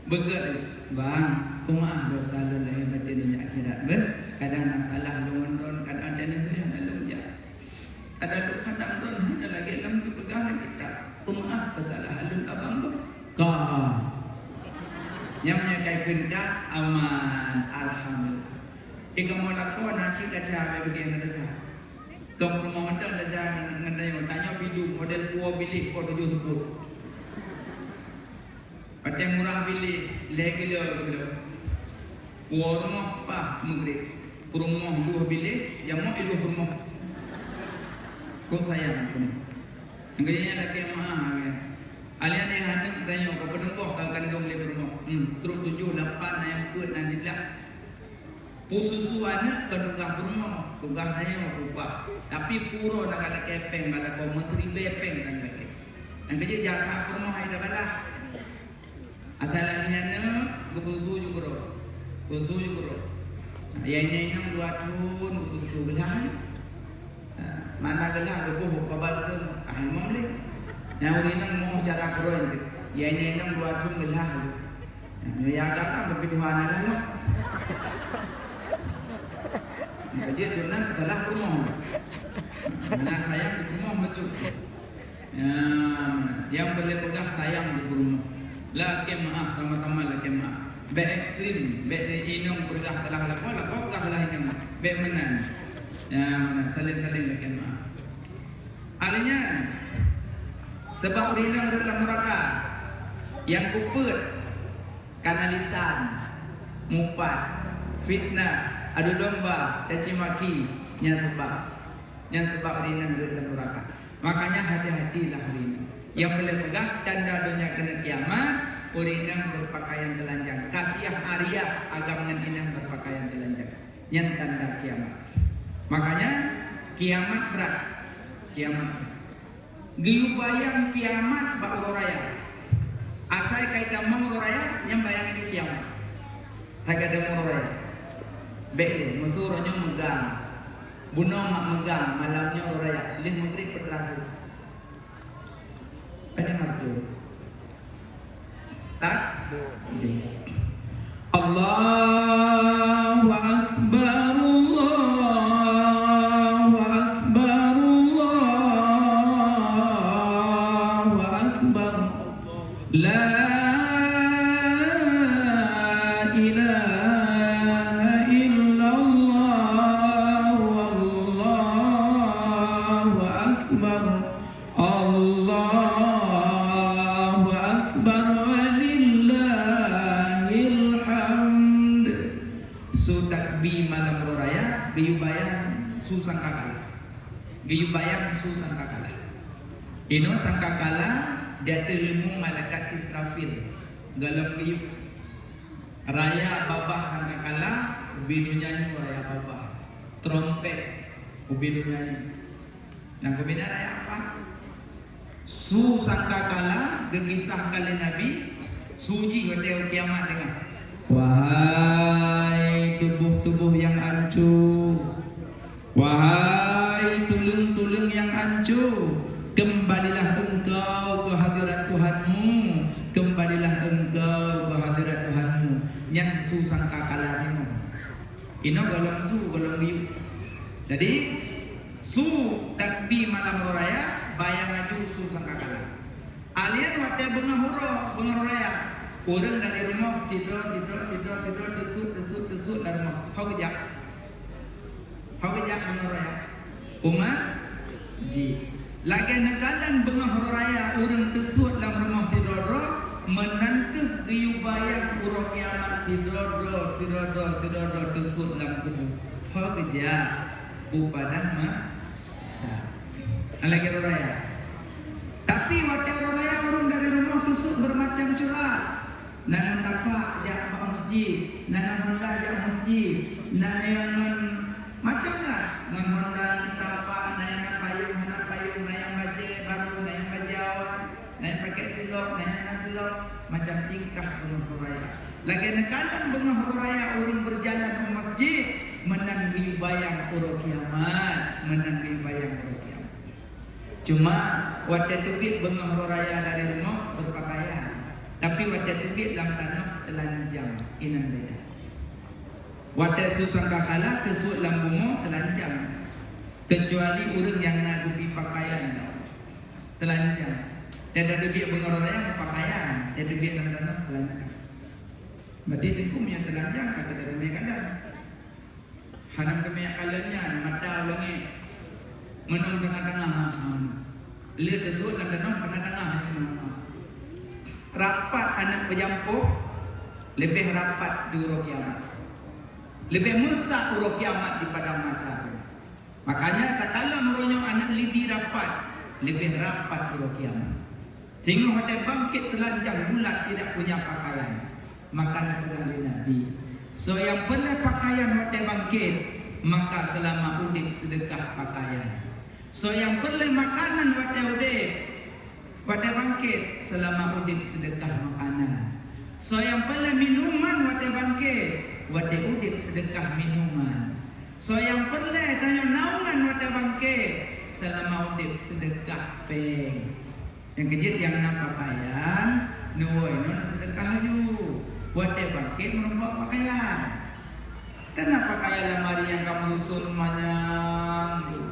begat bang kumaah dosa lu lahir batin dunia akhirat kadang nak salah lu ngondon kadang ada ni ada lu ya ada lu kadang don ada lagi lam tu pegang kita kumaah kesalahan lu abang lu ka yang menyampaikan ka aman alhamdulillah ikamu lakon nasi kaca bagian ada kamu mau mandang saja ngendai tanya bidu model buah bilik kau 7 sebut. Ada yang murah bilik lagi le. Buah rumah apa menggret. Rumah 2 bilik, yang mau 2 rumah. Kau sayang pun. Enggaknya lagi mahal ya. Alian yang hendak tanya kau penembok akan kau beli rumah. Terus 7 8 yang kuat nanti lah. Pususuannya kedugah rumah, tugah naya ubah. Tapi puro nak ada kepeng, pada kau menteri bepeng kan lagi. Yang kerja jasa rumah ada balah. Asalnya kebusu juga Ya ini 2 cun kebusu belah. Mana gelah kebuh babal tu, ahimam le. Yang orang mau cara keren tu. Ya ini 2 cun gelah. Ya agak kan berpindahan lah. Dia dengan salah rumah. Anak sayang di rumah macam. Yang boleh pegang sayang di rumah. Laki maaf sama-sama laki maaf. Baik ekstrim, baik inong pergah telah lakon pergah telah inong. Baik menan. Saling-saling laki maaf. Artinya sebab rinang dalam neraka yang kuput karena lisan, mupat, fitnah, adu domba, caci maki, yang sebab rinang dalam neraka. Makanya hati-hatilah rinang. Yang boleh pegang tanda dunia kena kiamat, rinang berpakaian telanjang. Kasiah Arya agam dengan inang berpakaian telanjang. Yang tanda kiamat. Makanya kiamat berat. Kiamat. Giyu bayang kiamat bak raya. Asai kaitan mau raya, yang bayang ini kiamat. Saya kata mau raya. Bek musuhnya megang, bunuh mak megang, malamnya raya, lih maghrib peteraku. Pada marju. Tak? Allahu Akbar, Allahu Akbar, Allahu Akbar. La Allahu Akbar walillahil hamd. So takbir malam raya geyu bayang su sangkakala. Geyu bayang su sangkakala. Ino sangkakala dia telemu malaikat Israfil dalam geyu raya babah sangkakala ubinu nyanyi raya babah trompet ubinu nyanyi. Nah kemudian raya apa? Su sangkakala gekisah kali Nabi suji pada kiamat dengan wahai tubuh-tubuh yang hancur, wahai tulung-tulung yang hancur, kembalilah engkau ke hadirat Tuhanmu, kembalilah engkau ke hadirat Tuhanmu. Yang su sangkakala ini golong su golong riu. Jadi su takbir malam raya bayang aju su sangkakala. Alian waktu benga raya. Orang dari rumah tidur desut dari rumah. Hau kejap benga raya. Umas ji. Lagi nekalan benga raya orang desut dalam rumah tidur menantu geyu bayang urok kiamat tidur desut dalam kubur. Hau kejap upadah masa. Lagi raya. Tapi waktu raya orang dari rumah tusuk bermacam curah. Nangan tapak jak pak masjid, nangan honda jak masjid, nangan macam lah. Nangan honda, nangan tapak, nangan payung, nangan baca baru, nangan baca awal, nangan pakai silok, nangan silok, macam tingkah bunga raya. Lagi nekalan bunga raya orang berjalan ke masjid, menanggi bayang uruk kiamat, menanggi bayang uruk kiamat. Cuma waktu tubik bunga raya dari rumah berpakaian. Tapi waktu tubik dalam tanah telanjang, inan beda. Waktu susah kakala kesut dalam bumi telanjang. Kecuali orang yang nak gupi pakaian telanjang. Dia ada tubik bunga raya berpakaian, dia tubik dalam tanah telanjang. Berarti tengkum yang telanjang kata dia demi kadang. Hanam demi kalanya mata langit menang tengah-tengah. Lihat kesut dalam tanah tengah-tengah. Rapat anak pejampuh lebih rapat di uruk kiamat, lebih mesak uruk kiamat di padang mahsyar. Makanya tak kala meronyok anak lidi rapat, lebih rapat uruk kiamat. Sehingga pada bangkit telanjang bulat tidak punya pakaian. Maka pegang Nabi. So yang boleh pakaian pada bangkit, maka selama udik sedekah pakaian. So yang boleh makanan pada udik, pada bangkit selama udik sedekah makanan. So yang perlu minuman pada bangkit, pada udik sedekah minuman. So yang perlu tanya naungan pada bangkit, selama udik sedekah peng. Yang kejut yang nak pakaian, nuai nak sedekah ju. Pada bangkit menumpuk pakaian. Kenapa pakaian lemari yang kamu usul rumahnya?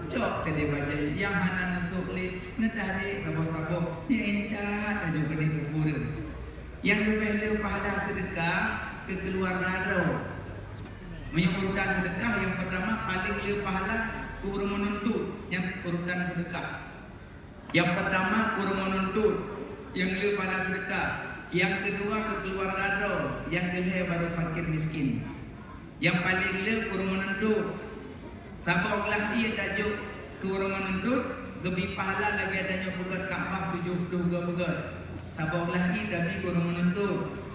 Cok tadi baca yang hana nusuk li nedari sabo-sabo ni indah dan juga di kubur. Yang lebih leu pahala sedekah ke keluarga ro. Urutan sedekah yang pertama paling leu pahala kurang menuntut yang urutan sedekah. Yang pertama kurang menuntut yang leu pahala sedekah. Yang kedua ke keluarga ro, yang kedua baru fakir miskin. Yang paling leu kurang menuntut. Saboklah ia tajuk kurang menuntut, gebi pahala lagi adanya begat Kaabah 72 begat. Saboklah ia tapi kurang menuntut.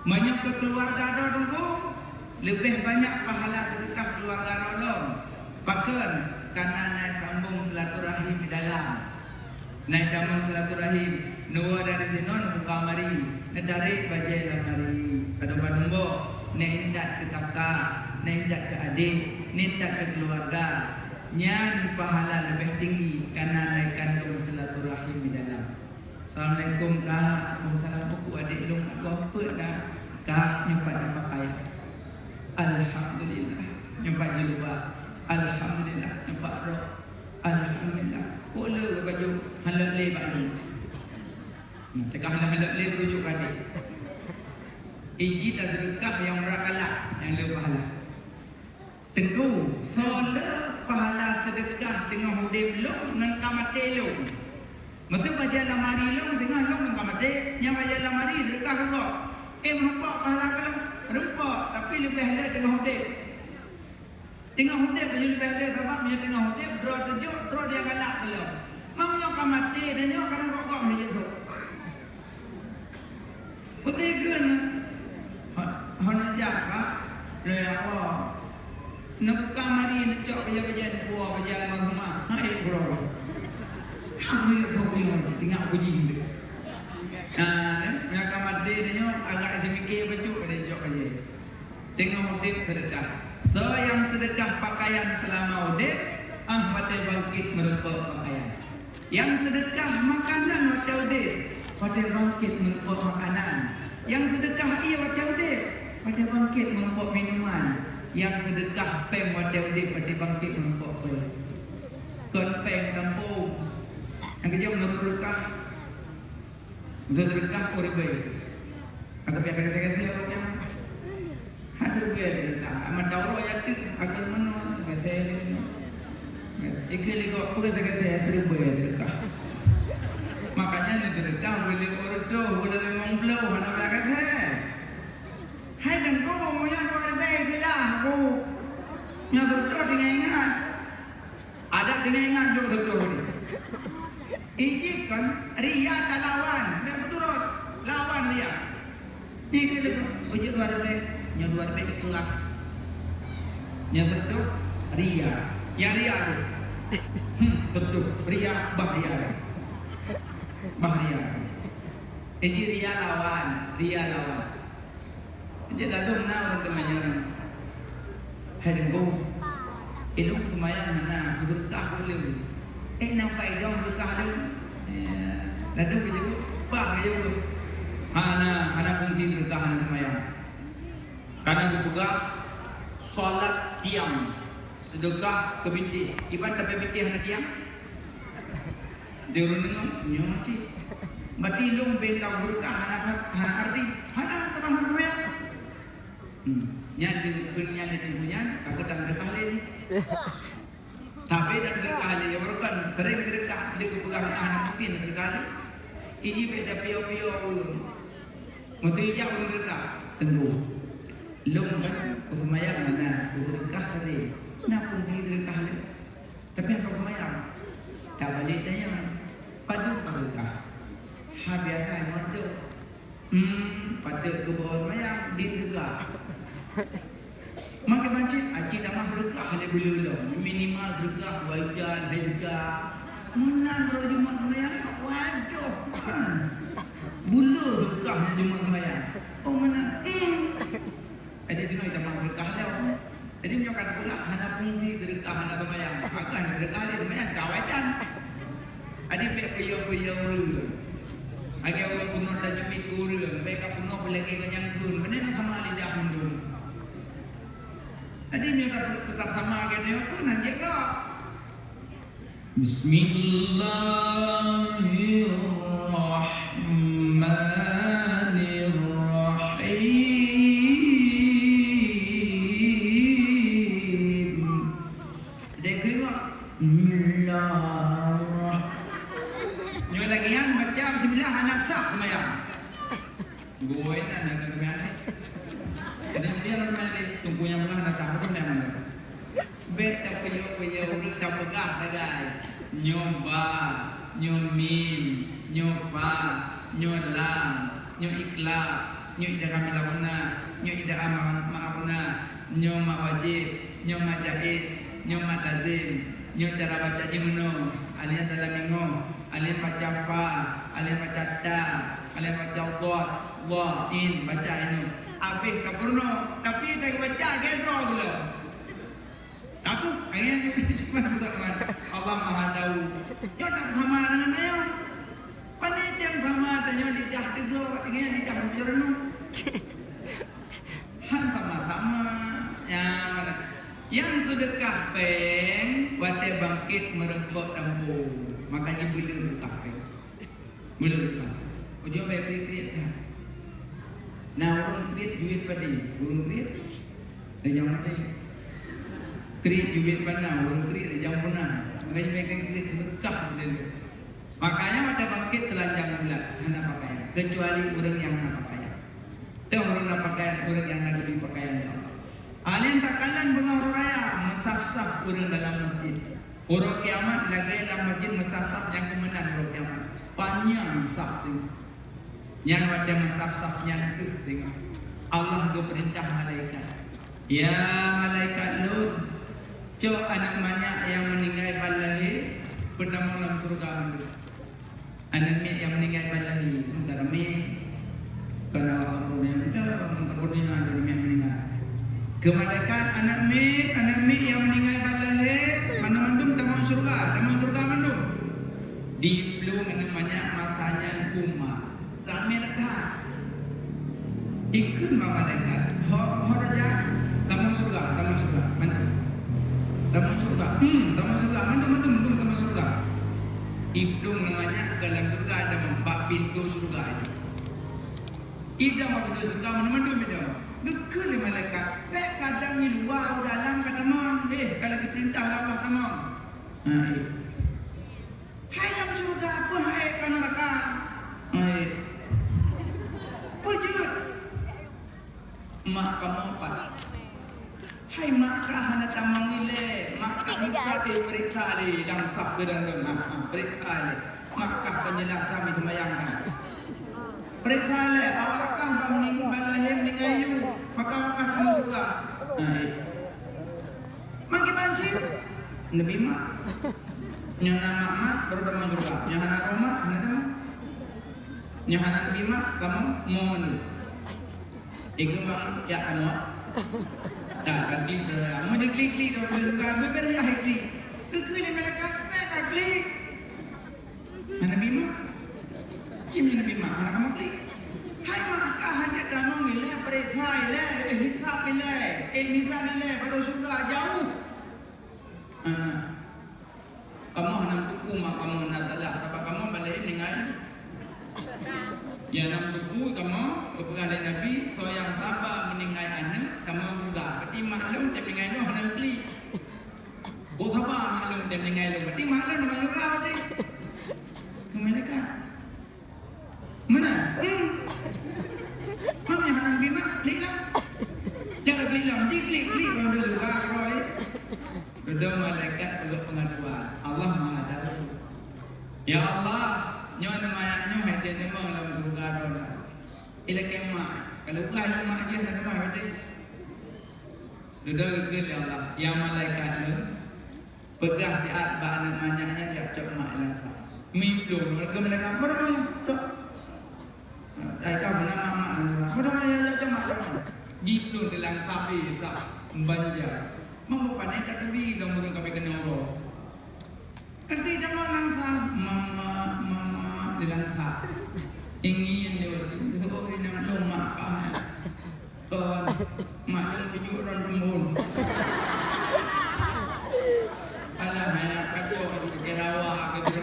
Menyok ke keluarga dah tunggu, lebih banyak pahala sedekah keluarga dah. Bahkan karena naik sambung silaturahim di dalam. Naik sambung silaturahim, nuwa dari zinon buka mari, nedari baca lamari. Kadang-kadang bo, nendak ke kakak, nendak ke adik, nendak ke keluarga. Nyan pahala lebih tinggi karena naik kandung silaturahim di dalam. Assalamualaikum kak, waalaikumsalam buku adik lu nak apa dah? Kak nyempat dah pakai. Alhamdulillah nyempat jilbab. Alhamdulillah nyempat rok. Alhamdulillah. Boleh ke baju halal le pak lu. Tekah halal le rujuk adik. Iji dan sedekah yang merakalah yang lebih pahala. Tengku solat pahala sedekah dengan hudib lu dengan kamate lu. Masa baca lamari long tengah long kan mati, yang baca lamari sedekah Allah. Menempak pahala kalau rempak, tapi lebih ada tengah hodek. Tengah hodek punya lebih ada sebab punya tengah hodek draw tujuh, draw dia galak dia. Mau nyok mati dan nyok kadang kok ni tu. Betul kan? Hanya jaga, dia nak kamari nak cak baca buah baca rumah. Hai bro. Kami tu yang tinggal puji tu. Yang kamari dia agak demikian baju pada cak baca. Tengah hodek sedekah. So yang sedekah pakaian selama hodek, pada bangkit merupakan pakaian. Yang sedekah makanan pada hodek, pada bangkit merupakan makanan. Yang sedekah ia pada hodek, pada bangkit merupakan minuman. Yang sedekah peng pada hodek, pada bangkit merupakan peng. Kon peng kampung. Yang kerja menurut sedekah, sedekah oribai. Agak biar kata-kata saya orang hadir berada, amat daurah yakin akan menua saya ini. Ikut kau pergi kata terberada. Makanya ni terdekat boleh ordo, boleh memang belau mana berkata. Hai dan kau yang luar biasa lah kau. Yang ordo dengan ingat, ada dengan ingat jo ordo ni. Ijikan ria tak lawan, betul lawan ria. Ni kita uji luar biasa. Yang luar biasa ikhlas, yang betul ria, yang ria tu, betul ria bahaya, Ini ria lawan, Jadi lalu mana orang temannya, hai dengo, elok temannya mana berkah lu, nampai dong berkah lu, lalu kita bah je, anak mungkin berkah anak temannya. Karena berpegah solat diam, sedekah ke binti. Ibarat tapi binti hanya diam. Dia orang dengar, nyati. Mati long bengkau berkah hana arti, hana teman saya. Nyali punya punya, aku tak berkah lagi. Tapi dan berkah lagi, bukan sering berkah. Dia berpegah anak pin berkah. Ini beda pio. Mesti jauh berkah, tunggu. Long kan usamayang mana berkah tadi, nak pun berkah le. Tapi apa usamayang? Tak balik tanya, padu berkah. Habiasan macam, pada ke bawah usamayang berkah. Maka macam aji nama berkah le belulong, minimal berkah wajan berkah. Munan berjumpa usamayang, waduh, bulu berkah jumpa usamayang. Oh mana? Ada tengok kita mahu berkah dah. Jadi dia kata pula, hana fungsi berkah hana bermayang. Akan berkah dia bermayang kawasan. Ada pek puyau-puyau. Agak orang punuh tajamik kurang. Mereka punuh pelagi kenyang kun. Benar nak sama lidah mundur. Jadi dia kata tetap sama agak dia pun nak jaga. Bismillahirrahmanirrahim. Gue nak kemana? Jadi dia nak kemana? Tunggu yang mana nak tahu tu mana? Bet tak payah tak pegah tagai. Nyoba, nyomim, nyofa, nyolam, nyikla, nyida kami lawana, nyida maafuna, nyoma wajib, nyoma jaiz, nyoma lazim, cara baca jimuno, alian dalam minggu, alian baca fa, alian baca da, alian baca Allah, in baca ini. Habis kapurno, tapi tak baca gendo dulu. Aku ayat cuma bukan Allah Maha tahu. Yo tak sama dengan ayo. Panitia sama tanya lidah tiga, tinggal lidah berjernu. Han sama-sama yang sedekah peng, wate bangkit merempok dambung. Makanya bila sedekah peng, bila sedekah. Ojo baik kritik kan. Nah orang kritik duit pada, orang kritik dan yang mati. Kritik duit mana, orang kritik dan yang mana. Makanya mereka kritik berkah dia. Makanya ada bangkit telanjang bulat hana pakaian kecuali orang yang nak pakaian. Dan orang nak pakaian orang yang nak beri pakaian ya Allah. Alien takalan bengaruh raya mesaf-saf orang dalam masjid. Orang kiamat lagi dalam masjid mesaf-saf yang kemenang orang kiamat. Panjang saf tu. Yang ada mesaf-safnya itu tengok. Allah tu perintah malaikat. Ya malaikat Lut, cok anak banyak yang meninggal balahi pertama dalam surga mandu. Anak mi yang meninggal balahi, antara mi kerana Allah yang muda, mengkabudinya ada mi yang meninggal. Kemalaikat anak mi yang meninggal balahi, mana mandum tamu surga mandum. Di belum anak banyak matanya umat, ramai dah. Ikut malaikat, ho raja. Tamu surga, mana? Tamu surga, mandum, tamu surga. Ibnu namanya dalam surga ada 4 pintu surga itu. Idam pintu surga mandum itu. Gekal malaikat. Kadang ni luar dalam kata mon. Kalau diperintah Allah tamam. Hai dalam surga apa hai ke neraka? Pujud. Mak kamu empat. Hai maka hana tamang ile maka hisab periksa di dalam sabda dan periksa le maka penyelah kami semayangkan periksa le awakah bamning balahim ningayu maka awakah kamu juga maki bancin nabi mak yang nama mak baru dalam juga yang hana rumah hana dalam yang hana nabi mak kamu mau menu ikut mak ya kamu tak klik dah. Mau klik dah juga. Berbeza ya klik. Kekal ni malaikat, tak klik. Nabi mak, cim Nabi mak, anak kamu klik. Hai mak, hanya damang ile, periksa ile, hisab ile, mizan ile, baru surga jauh. Kamu hendak buku mak kamu nak telah, sebab kamu balik dengan. Ya nak buku kamu kepada Nabi, so yang sabar meninggal anak, kamu juga. Berarti maklum dia meninggal tu hendak klik. Kau sabar maklum dia meninggal tu, berarti maklum dia juga berarti. Kemalaikat. Mana? Mana yang Nabi mak klik lah. Jangan klik lah, mesti klik kalau dia suka roy. Kedua malaikat untuk pengaduan. Allah Maha Tahu. Ya Allah, nyawa mayaknya hadiah nama dalam surga doa. Ila kemak. Kalau bukan mak dia nak nama berarti. Duduk ke ya Allah, ya malaikat lu. Pegah di atba namanya ya cok mak langsung. Miplum ke malaikat mana cok. Ai kau nama mak nama. Mana ya cok mak cok. Jiplum dalam sapi sah banjar. Mampu panai tak duri dong burung kami kena oro. Kaki dah langsung mama langsung. Ingin dia waktu sebab dia nak lomak kah. Maklum pinjuk orang rumun. Alah hanya kacau juga kerawa gitu.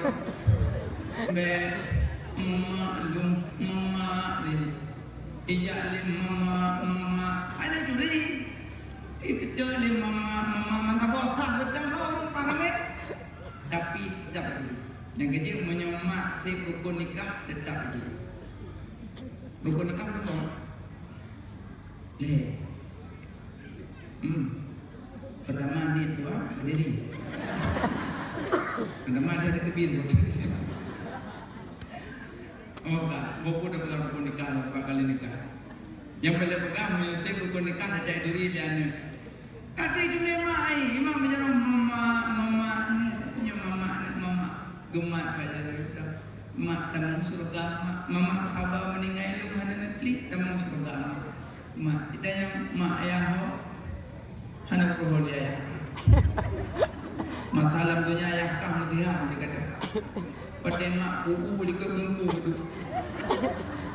Be mama ijak lim mama ada curi. Itu lim mama tak bosan sedang orang paramet. Tapi tetap yang kecil menyomak si rukun nikah tetap dia. Rukun nikah betul. Pertama niat doa berdiri. Pertama dia ada kebir buat siapa. Oh tak, bopo dah pegang rukun nikah lah tempat kali nikah. Yang boleh pegang si rukun nikah ada diri dia ni. Kata itu memang imam berjalan mama gemat baca itu mak dalam surga mak sabar meninggal lu hana netli dalam surga mak kita yang mak ayah hana perlu dia ayah masalah dunia ayah kah mutiha dia kata pada mak di kebunku itu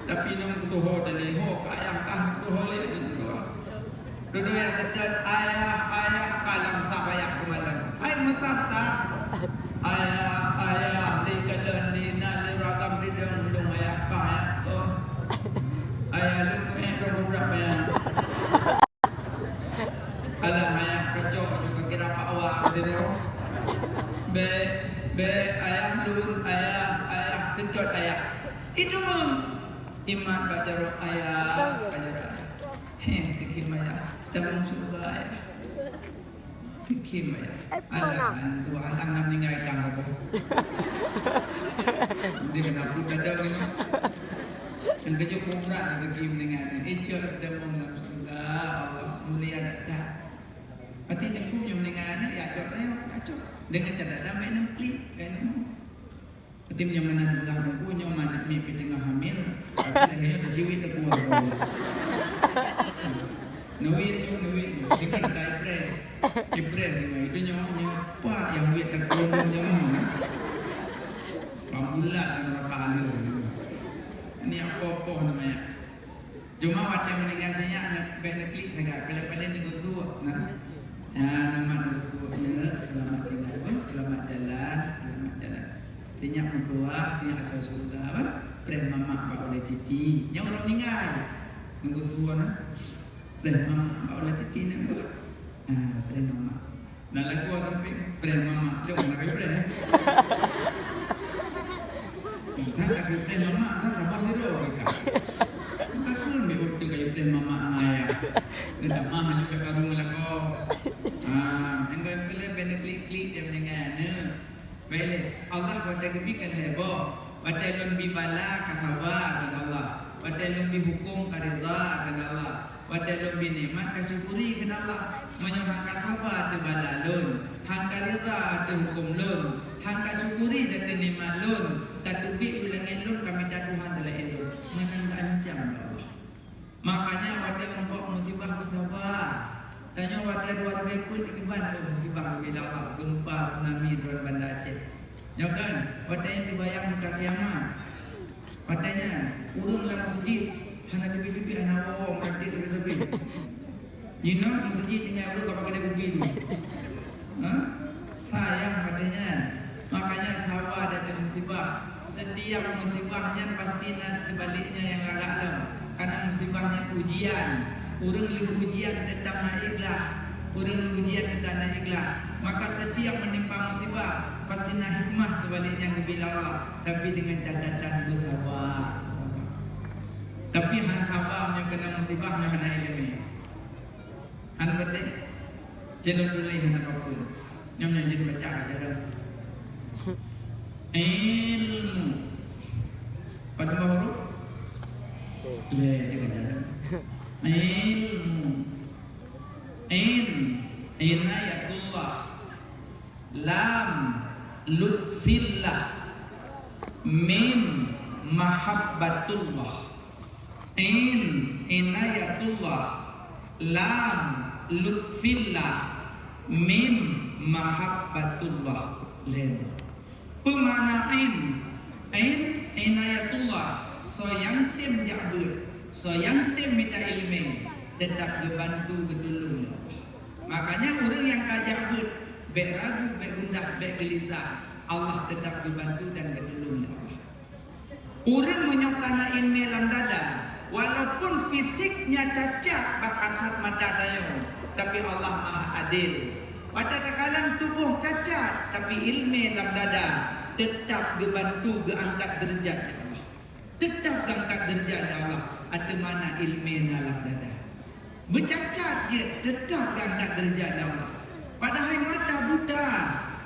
tapi nang tuho dan ho ayah kah tuho le itu duduk yang terjadi ayah kalang sapayah kemalan ay masafsa ayah likalan lina liragam ridang dong ayah ayah to ayah lu berapa ya alah ayah kacau juga kira pak awak gitu be ayah lur ayah ayah. Itu mah iman baca ayah, baca ayah. Tikim ayah, dalam surga ayah. Tikim ayah. Alasan dua anak nak meninggalkan apa? Dia kenapa kadang ini? Yang kejut kumrat tikim dengan ijat dalam surga Allah mulia dah. Pati jengkum yang meninggalkan ya cok dah, cok. Dengan cara damai nempli, kan mau. Ketim yang mana berang punya mana mimpi tengah hamil, akhirnya ada siwit terkuat. Nuwi, dengan Ibre itu nyonya pak yang wit terkuat nyonya. Pambulat dengan kali. Ini apa namanya? Cuma waktu meninggalnya anak benefit tegak, pele-pele ni gusuk, nah. Ya, nama Rasulnya selamat tinggal, selamat jalan. Senyap mentua, dia asal surga apa? Preh mama pak oleh titi. Yang orang meninggal, nunggu suara. Preh mama pak oleh titi ni apa? Preh mama. Nah lagu sampai preh mama, lu nak kau preh? Tak kau preh mama, tak apa hero mereka. Kita kan biar kau preh mama ayah. Kita mah hanya berkabung lagu. Engkau pilih klik dia mendengar. Baik, Allah pada kebikan heboh, pada lebih bala kahaba dengan Allah, pada lebih hukum karida dengan Allah, pada lebih nikmat kasyukuri dengan Allah, menyohang kasaba tu bala lun, hang karida tu hukum lun, hang kasyukuri dan nikmat lun, katubi ulangin lun kami dah Tuhan telah elok, menanda ancam Allah. Makanya pada membawa musibah bersabar. Tanya wadah dua reput di mana musibah bila Allah gempa tsunami di Banda Aceh. Ya kan? Wadah yang dibayang di kaki aman. Wadahnya urung dalam masjid hana tepi-tepi anak awak mati tepi-tepi. Jina masjid dengan urung kapal kita kubi itu. Sayang wadahnya. Makanya sabar dari musibah. Setiap musibahnya pasti nanti sebaliknya yang larak. Karena musibahnya ujian. Orang lu ujian tetap naiklah. Orang lu ujian tetap naiklah. Maka setiap menimpa musibah pasti nak hikmah sebaliknya bila Allah. Tapi dengan catatan bersabar. Tapi han sabar yang kena musibah yang hana ilmu. Han betul. Jangan dulu han apapun. Yang jadi baca aja. Ilmu. Pada baru. Le jangan jalan. Ilmu inayatullah lam lutfillah mim mahabbatullah inayatullah lam lutfillah mim mahabbatullah len pemana inayatullah soyang tim jabut soyang tim minta ilmu tetap gebantu gedulung Allah. Makanya orang yang kajak but, bek ragu, bek gundah, bek gelisah, Allah tetap gebantu dan gedulung Allah. Orang menyokana ilmu dalam dada, walaupun fisiknya cacat bakasat mata dayo, tapi Allah Maha Adil. Pada tekanan tubuh cacat, tapi ilmu dalam dada tetap gebantu geangkat derajat Allah. Tetap geangkat derajat Allah. Ada mana ilmu dalam dada. Bercacat dia tetap angkat derajat Allah. Padahal mata buta,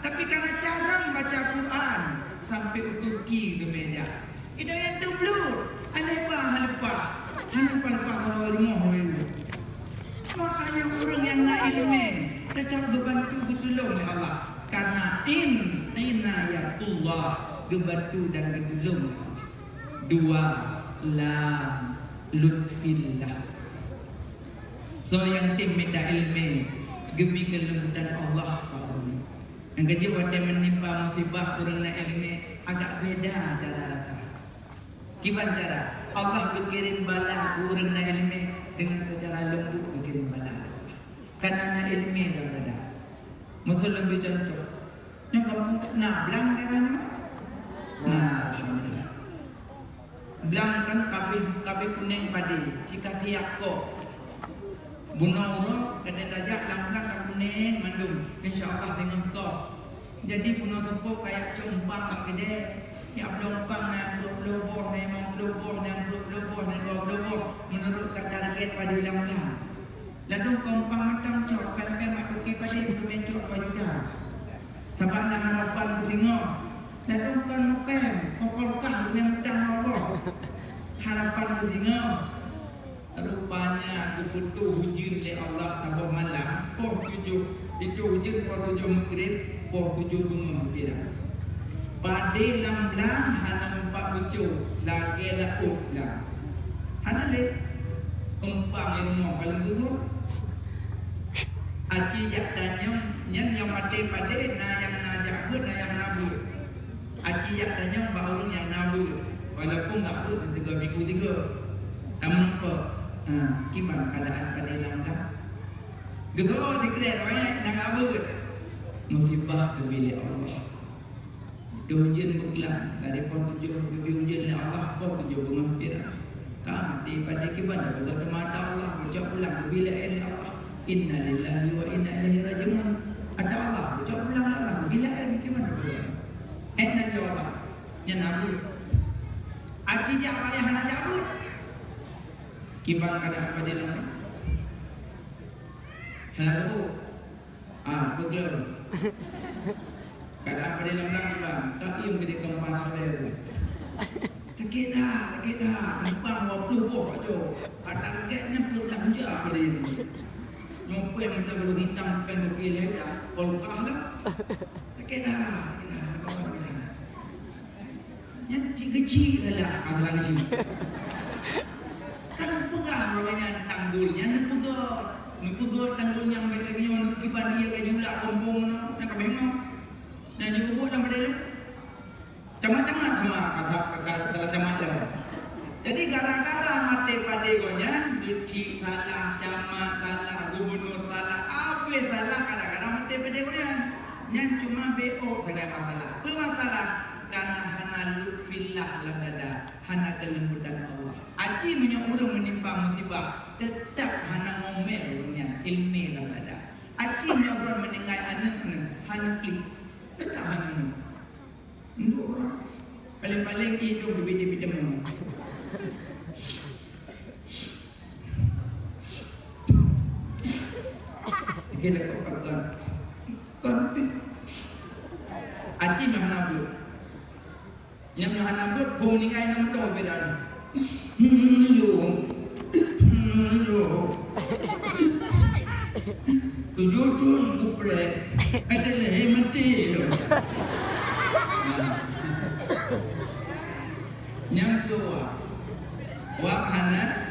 tapi karena jarang baca Quran sampai uturki ke meja. Hidayah dulu, alepah rumah itu. Makanya orang yang nak ilmu tetap gebantu getulung oleh Allah. Karena inayatullah gebantu dan getulung Allah. Dua lam lutfillah. So yang tim minta ilmu gebi kelembutan Allah. Yang kerja waktu menimpa musibah orang nak ilmu agak beda cara rasa. Kiban cara Allah berkirim bala orang nak ilmu dengan secara lembut berkirim bala. Karena nak ilmu dalam dada. Musul lebih contoh. Yang kamu nak belang darahnya? Nah, alhamdulillah. Belang kan kabeh kuning padi, cika siap kok. Bunaura kata tajak lang-lang kat kuning mandum. InsyaAllah tengok kau. Jadi bunuh tepuk kayak compang kat kedai. Ya pelumpang nak berloboh ni, mau berloboh ni, berloboh ni, berloboh menurut target pada hilang-hilang. Lalu kompang matang cok, pem-pem matuki pada belum mencok wajudah. Sebab nak harapan bersingo. Lalu kan mepem, kokol-kang dengan mudang Allah. Harapan bersingo. Rupanya aku butuh hujan oleh Allah sabah malam. Poh 7, itu hujan poh 7 maghrib, poh 7 bunga kira. Pada lam-lam hana empat bucu lagi laut lah. Hana lep umpang yang rumah kalau begitu. Aci jak danyong yang mati pada na yang na jabut na yang nabut. Aci jak danyong baru yang nabut. Walaupun tak but 3 minggu 3. Tak nampak. Gimana keadaan pada lam-lam? Gitu dikira tak banyak nak abut. Musibah kebilik Allah. Hujan berkelang dari pohon 7 ke hujan oleh Allah pohon 7 bunga pirang. Mati pada kibanda bagi mata Allah kecap pulang ke bilik oleh Allah. Inna lillahi wa inna ilaihi rajiun. Ada Allah kecap pulang Allah ke bilik oleh kibanda bagi. Nak jawab yang nabi. Aci jak ayah nak jabut. Kiban keadaan pada lemah. Hello. Betul. Keadaan pada lam-lam ni bang, kaki yang gede kempang oleh sakit dah, kempang 20 buah aja. Targetnya pulang je pada ini. Nyompa yang macam belum hintang pen pergi leh dah, kolkah lah. Sakit dah, nampak sakit dah. Yang kecil salah, adalah kecil. Kalau pegah orangnya tanggulnya, nupegot tanggulnya baik lagi yang kiban dia ke julak kompong nak kabengok. Dan juga buat dalam pada lu camat-camat sama kata salah camat lah. Jadi gara-gara mati pada gonya duci salah, camat salah, gubernur salah, apa salah gara-gara mati pada gonya. Yang cuma BO saja masalah. Apa masalah? Karena hana lutfillah lam dada, hana kelembutan Allah. Aci punya orang menimpa musibah tetap hana ngomel orangnya ilmi lam dada. Aci punya orang meninggal anak hana klik. Tetap hanya untuk orang paling-paling hidup lebih temu. Okey lah kau pakai konpi. Aci mana buat? Yang mana buat kau ni kaya nama tahu berani. Tujuh cun kuprek, ada leh mati loh. Nyampu wak hana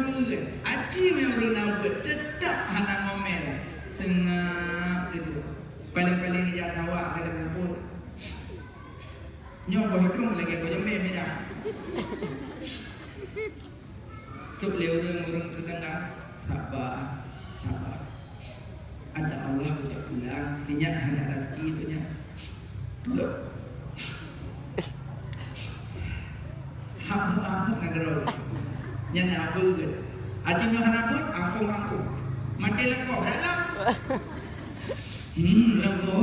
buat. Aci yang buat tetap hana ngomel, sengap itu. Paling-paling dia tawa saya tempur. Nyoba hitung lagi kau jembe dah. Tuk lewurung tetangga sabar. Ada Allah ucap pulang, sinyal hendak rezeki itu nya. Hamu negara. Yang nak ber. Aji nyo hendak ber, aku. Mati lekok dalam. Lego.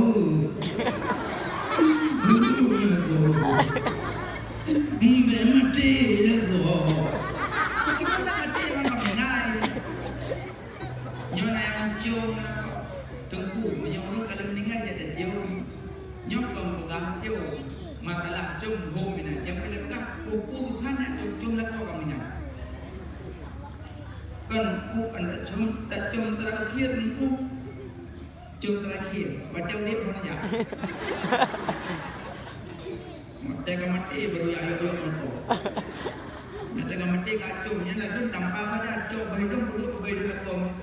Mati lego. Bagaimana mati orang mengai? Nyona yang cium tengku, menyuruh kalau meninggal jadi cium. Nyokong pegah cium, masalah cium home ini. Yang boleh pegah urusan nak cium lekor kamu ni. Kan anda cium terakhir cium terakhir. Padahal dia mana ya? Mati baru ayok lekor. Mati mati kacau, yang lalu tanpa sadar cium bahidung lekor.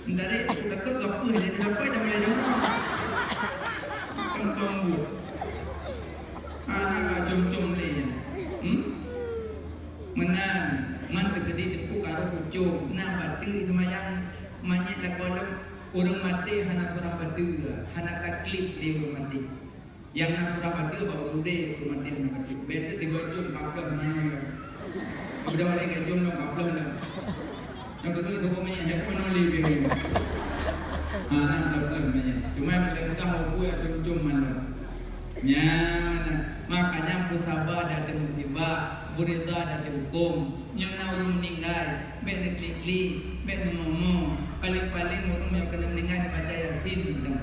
Dari itu dekat gapuh dia dapat dah main rumah. Kan kamu. Anak jom-jom le. Menang, man terjadi dengku karo pucuk. Nah batu semayang manyet lah kalau orang mati hana surah batu, hana taklif dia orang mati. Yang nak surah batu baru dia orang mati hana taklif. Betul 3 jom kaplah mana. Sudah balik ke jom nak kaplah lah. Yang tu tu punya yang pun nolih begini. Nak belum punya. Cuma bila pegang aku ya cum-cum mana. Nya mana. Makanya bersabar dan musibah, berita dan hukum. Yang nak orang meninggal, baik nak klik-klik, baik ngomong. Paling-paling orang yang kena meninggal dia baca Yasin benda.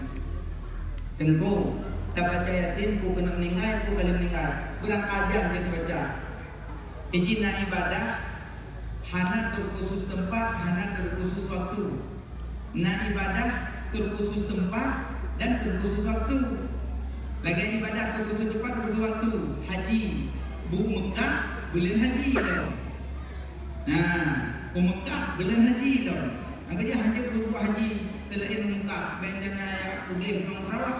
Tengku, tak baca Yasin, ku kena meninggal, ku kena meninggal. Berang ajar dia baca. Izin nak ibadah, hana terkhusus tempat, hana terkhusus waktu. Nak ibadah terkhusus tempat dan terkhusus waktu. Lagi ibadah terkhusus tempat, terkhusus waktu. Haji, Mekah bulan haji dah. Nah, Mekah bulan haji dah. Angkatnya hanya buku haji selain Mekah, bencana yang boleh menong Sarawak.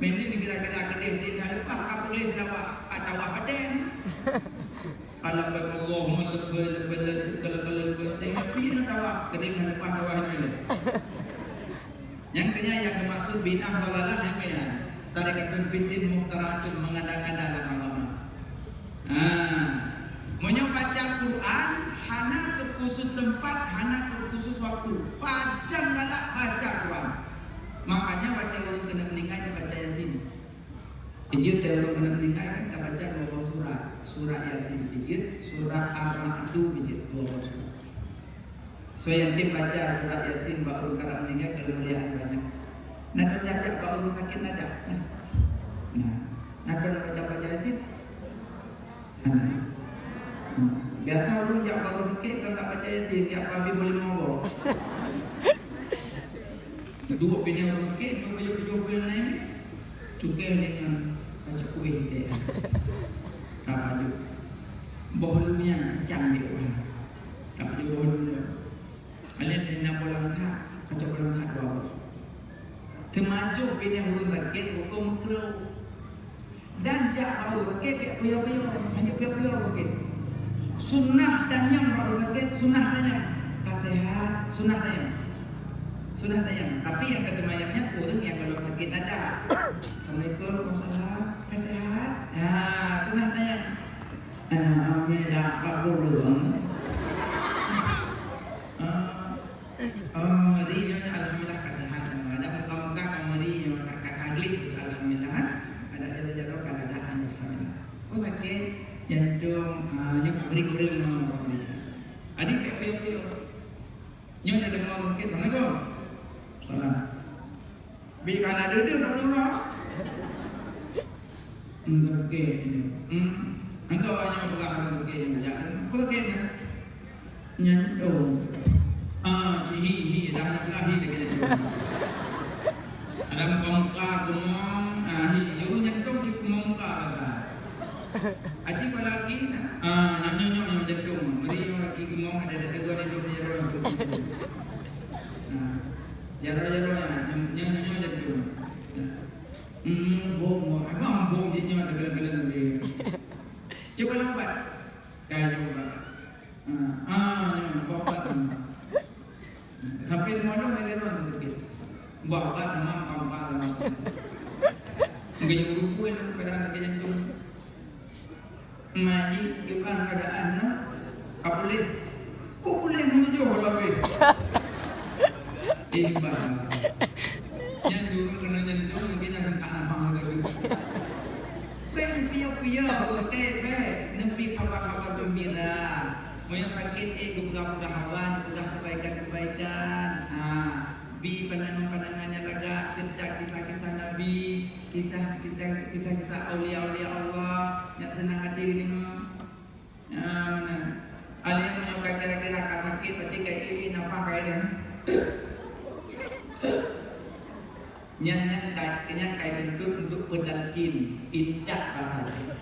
Mending dikira-kira kedai dia dah lepas apa boleh Sarawak, kat Tawah Paden. Allah Allahumma lebih segala tapi nak Tawah, kedai dah lepas Tawah ni. Yang kena yang dimaksud bid'ah dalalah yang kena tarikatun fiddin muhtaratun mengada-ngada dalam agama. Menyo baca Quran hana terkhusus tempat, hana terkhusus waktu. Panjang galak baca Quran. Makanya waktu orang kena meninggal dia baca Yasin. Ijid dia orang kena meninggal kan dia baca 2 surat. Surah Yasin ijid, surah Ar-Ra'd ijid 2 surat. So yang tim baca surat Yasin bak orang karang meninggal kemuliaan banyak. Nak jajak bak orang sakit nada. Nah, nak baca Yasin. Biasa orang jak bak orang sakit kalau tak baca Yasin, jak babi boleh mogok. Dua pindah orang sakit, kau baju pil naik. Cukai dengan baca kuih dia. Tak baju. Bohlunya kacang dia wah. Tak baju bohlu. Alien dia nak bolang tak, kacau bolang tak dua bos. Termaju pindah orang sakit, hukum kru. Dan jak baru sakit, puyuh-puyuh, hanya puyuh-puyuh sakit. Sunnah dan yang baru sakit, sunnah dan yang kasehat, sunnah dan yang. Sunnah dan yang. Tapi yang kata mayamnya orang yang kalau sakit ada. Assalamualaikum, waalaikumsalam, kasehat. Ya, sunnah dan yang. Alhamdulillah, Pak Guru. Alhamdulillah kesehatan. Ada muka-muka kamari yang kakak-kaklik, alhamdulillah. Ada jadwal keadaan, alhamdulillah. Oh sakit, jantung, yang beri-beri nama kamari. Adik pio-pio. Nyo ada mau sakit, assalamualaikum. Salam. Bi kana duduk tak dulu. Okey. Engkau hanya pegang orang okey yang berjalan. Apa okeynya? Nyantung. Cihi dah nak lahi dekat dia. Ada muka gumong, yo nyantung cik muka kata. Aci kalau lagi nak nyanyo yang jantung. Mari yang lagi gumong ada tegur hidup dia orang tu. Jaro-jaronya nyanyo jantung. Bom, abang bom jinyo ada gelang-gelang dia. Cuba lambat. Kayu obat. Obat. Sampai modal negara orang tu buat tamam tamam. Enggak yang rupu yang keadaan tak jantung. Mari depan keadaan nak boleh. Boleh menuju lebih. Bang. Yang dulu kena jantung mungkin akan kalah mahal tu. Ben piyo-piyo okey nempi khabar-khabar gembira. Mau yang sakit gembira hawan, kebaikan-kebaikan. Bi pandangan-pandangannya laga cerita kisah-kisah Nabi, kisah-kisah aulia-aulia Allah yang senang hati dengan mana ada yang menyukai kira-kira kata sakit berarti kayak ini nampak kayak dia nyanyian kayak untuk pedalkin pindah bahasa.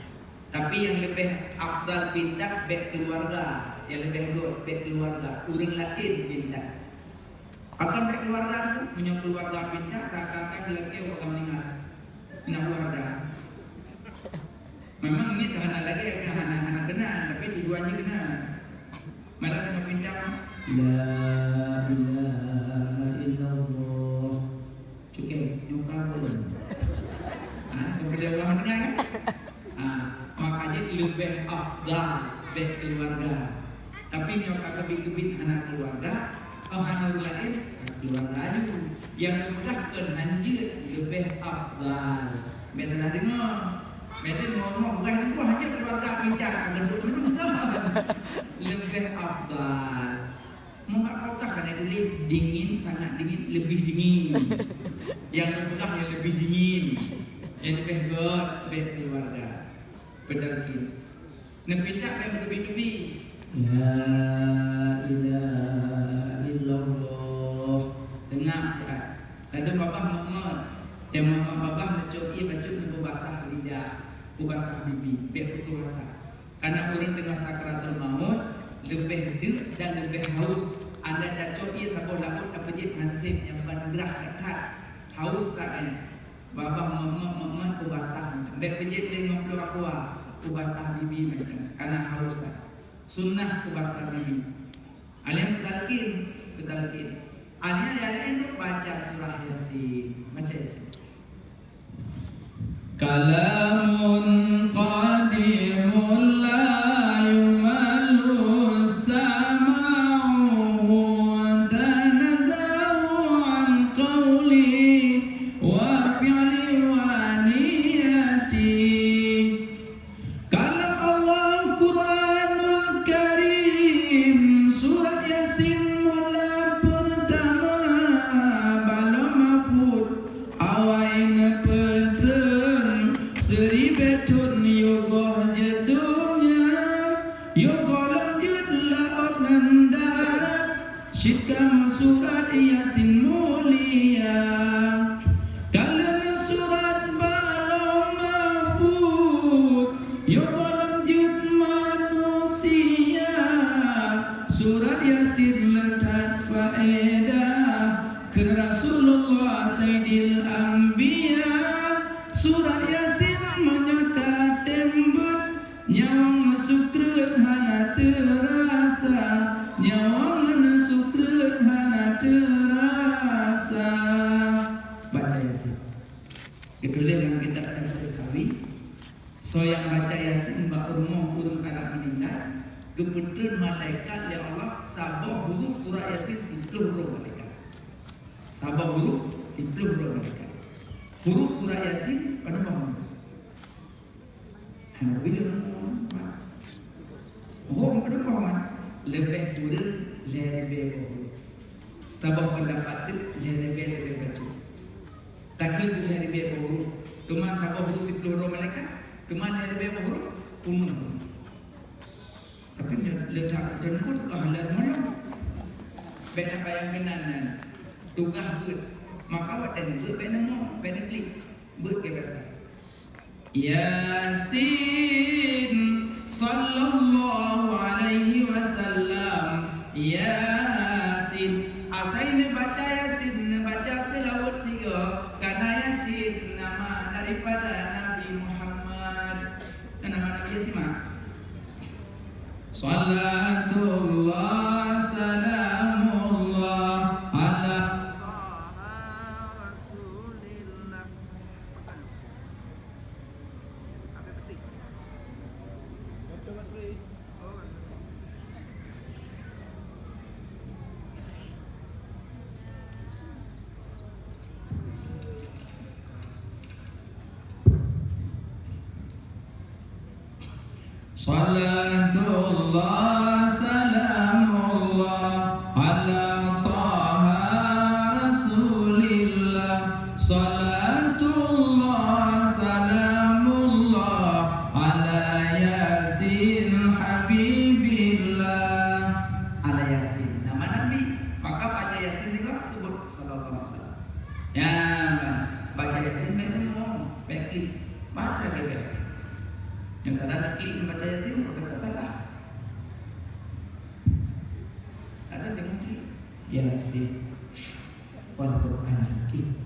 Tapi yang lebih afdal pindah baik keluarga, yang lebih baik keluarga, uring lain pindah. Akan baik keluarga tu, punya keluarga pindah, kakak lelaki orang meninggal, nak keluarga. Memang ni dah nak lagi, anak kenal, tapi tujuannya kenal. Malah tengah pindah, la ilaha illallah. Cukai, nyuka boleh. Kemudian orang meninggal kan? Makanya lebih afdal baik keluarga. Tapi nyuka kebit-kebit anak keluarga. Anak lain keluarga aja yang memudahkan hanjir lebih afdal. Mereka dengar Mereka ngomong bukan itu hanya keluarga pindah duduk lebih afdal. Muka kokah kan itu dingin, sangat dingin, lebih dingin. Yang bekah yang lebih dingin, yang lebih god, lebih keluarga. Pedalkin. Nepindah yang lebih-lebih. La ilaha illallah. Sengah ya. Lalu babah Muhammad. Yang Muhammad babah ngecoi bacuk nak basah lidah, basah bibi, biar putus asa. Karena orang tengah sakratul maut lebih dek dan lebih haus. Anda dah coi tabur laut apa je hansip yang bandrah dekat. Haus tak ni. Babah Muhammad basah. Biar pejip dia ngomong keluar. Basah bibi mereka karena haus tak. Sunnah basah bibi. Alim betalkin. Alim yang duk baca surah Yasin. Baca Yasin. Kalamun qadimun la yumallu sama'u tanazahu an qawli wa fi'li wa niyati. Kalam Allah Quranul Karim surat Yasin mula pertama bala mafud awain pedren seribetun yogoh jedunya yogoh lanjut laut nandarat syikam surat Yasin mulia. Kalam surat bala mafud yogoh lanjut manusia. Surat Yasin letak faedah ke Rasulullah Sayyidil Anbiya. Surat Yasin menyata tembut nyawang sukret hana terasa, nyawang sukret hana terasa. Baca Yasin. Ketulis dalam kitab Tafsir Sawi. So yang baca Yasin bak rumah urung kada meninggal. Kebetulan malaikat ya Allah sabah huruf surah Yasin 30 huruf malaikat. Sabah huruf 30 huruf malaikat. Huruf surah Yasin pada bangun. Hanya bila oh pada bangun lebih turun lebih huruf. Sabah pendapat tu lebih baca. Takkan tu lebih huruf. Cuma sabah huruf 10 huruf malaikat. Cuma lebih huruf penuh. Tapi letak dan pun kehalan malam. Beda payah benanan. Tugas buat. Maka awak dan buat beda mau, beda klik. Buat ke bahasa. Yasin sallallahu alaihi wasallam. Yasin. Asal ni baca Yasin, baca selawat siga. Karena Yasin nama daripada Nabi Muhammad. Nama Nabi Yasin mah. Salatullah salamullah ala Rasulillah. Salatullah salamullah ala Taha Rasulillah. Salatullah salamullah ala Yasin Habibillah. Ala Yasin nama Nabi. Maka baca Yasin juga sebut sallallahu alaihi wasallam. Ya, baca Yasin memang baik baca ke biasa. Yang tak ada klik membaca Yasin, maka tak salah. Ada jangan klik Yasin wal Quran hakim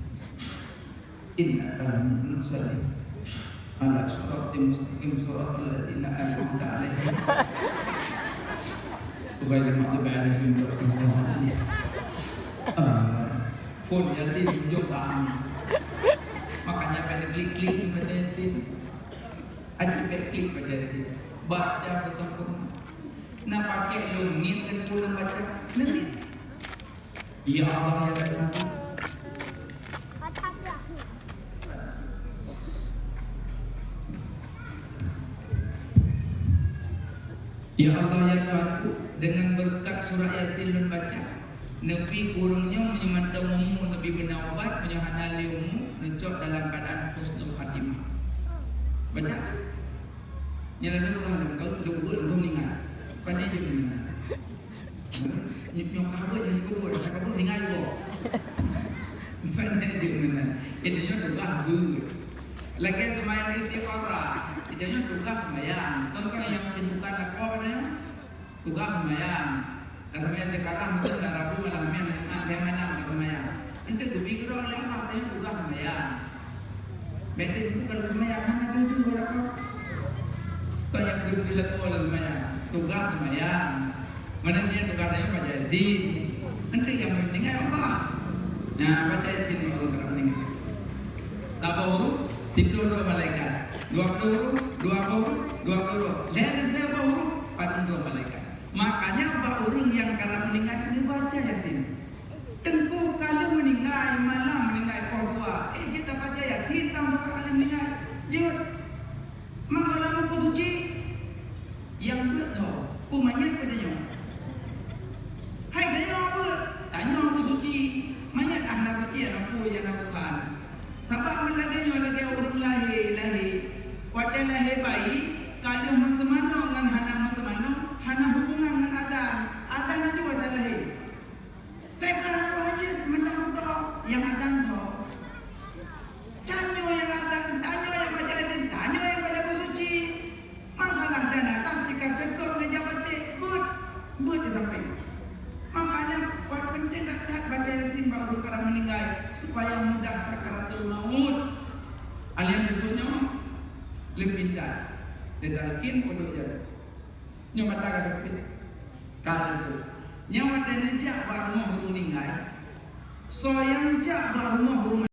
inna kalam nusali ala suratim mustaqim suratal ladina an'amta alaihim ghairil maghdubi alaihim waladdallin. Phone Yasin tunjuk tak. Makanya pada klik membaca Yasin. Ajib klik baca Yasin. Baca betul-betul. Nak pakai lungit dan pulang baca lungit. Ya Allah ya Tuhan. Ya Allah ya Tuhanku, dengan berkat surah Yasin membaca, Nabi kurungnya menyemantau ummu, Nabi benaubat, menyohana liumu, necok dalam keadaan husnul khatimah. Baca tu. Yang ada orang kau lubur untuk meninggal. Pandai je meninggal. Nyok kabut jadi kubur, tak kabut meninggal juga. Pandai je meninggal. Ini yang doa bu. Lagi semayang istikharah, idanya tugas semayang. Tentang yang bukan laku apa dia? Tugas semayang. Kata saya sekarang mungkin dah Rabu malam yang mana semayang. Nanti tu pikir orang lain ada yang tugas semayang. Betul itu kalau semayang mana tu tu laku. Kau yang belum dilakukan oleh semayang, tugas semayang. Mana dia tugasnya baca Yasin. Nanti yang meninggal Allah. Nah baca Yasin orang kerana meninggal. Sabah huruf 10 malaikat, 20 huruf, 20 huruf, 20 huruf. Leher berapa huruf? 42 malaikat. Makanya orang yang karena meninggal ini baca Yasin. Tengku kalau meninggal malam meninggal perdua, kita baca Yasin dalam tempat kali meninggal. Jut. Mangkala mau suci yang betul, pumayat padanya. Hai padanya apa? Tanya aku suci. Mayat anak suci anak ku yang nak kan. Sabab melaganya lagi orang lahir. Wadah lahir bayi, kalau masa-mana dengan hana masa-mana, hana hubungan dengan adan. Adan aja wadah lahir. Tapi kalau hajat mendak-mendak yang adan tu. Tanya yang adan, tanya yang baca Yasin, tanya yang pada bersuci. Masalah dan atas jika betul meja petik, but dia sampai. Makanya buat penting tak baca Yasin baru karena meninggal supaya mudah sakaratul maut. Alian disunya lebih pintar. Dedalkin pondok jalan. Nyawa tak ada pit. Kalau itu nyawa dan nejak baru mau meninggal. So yang jak baru mau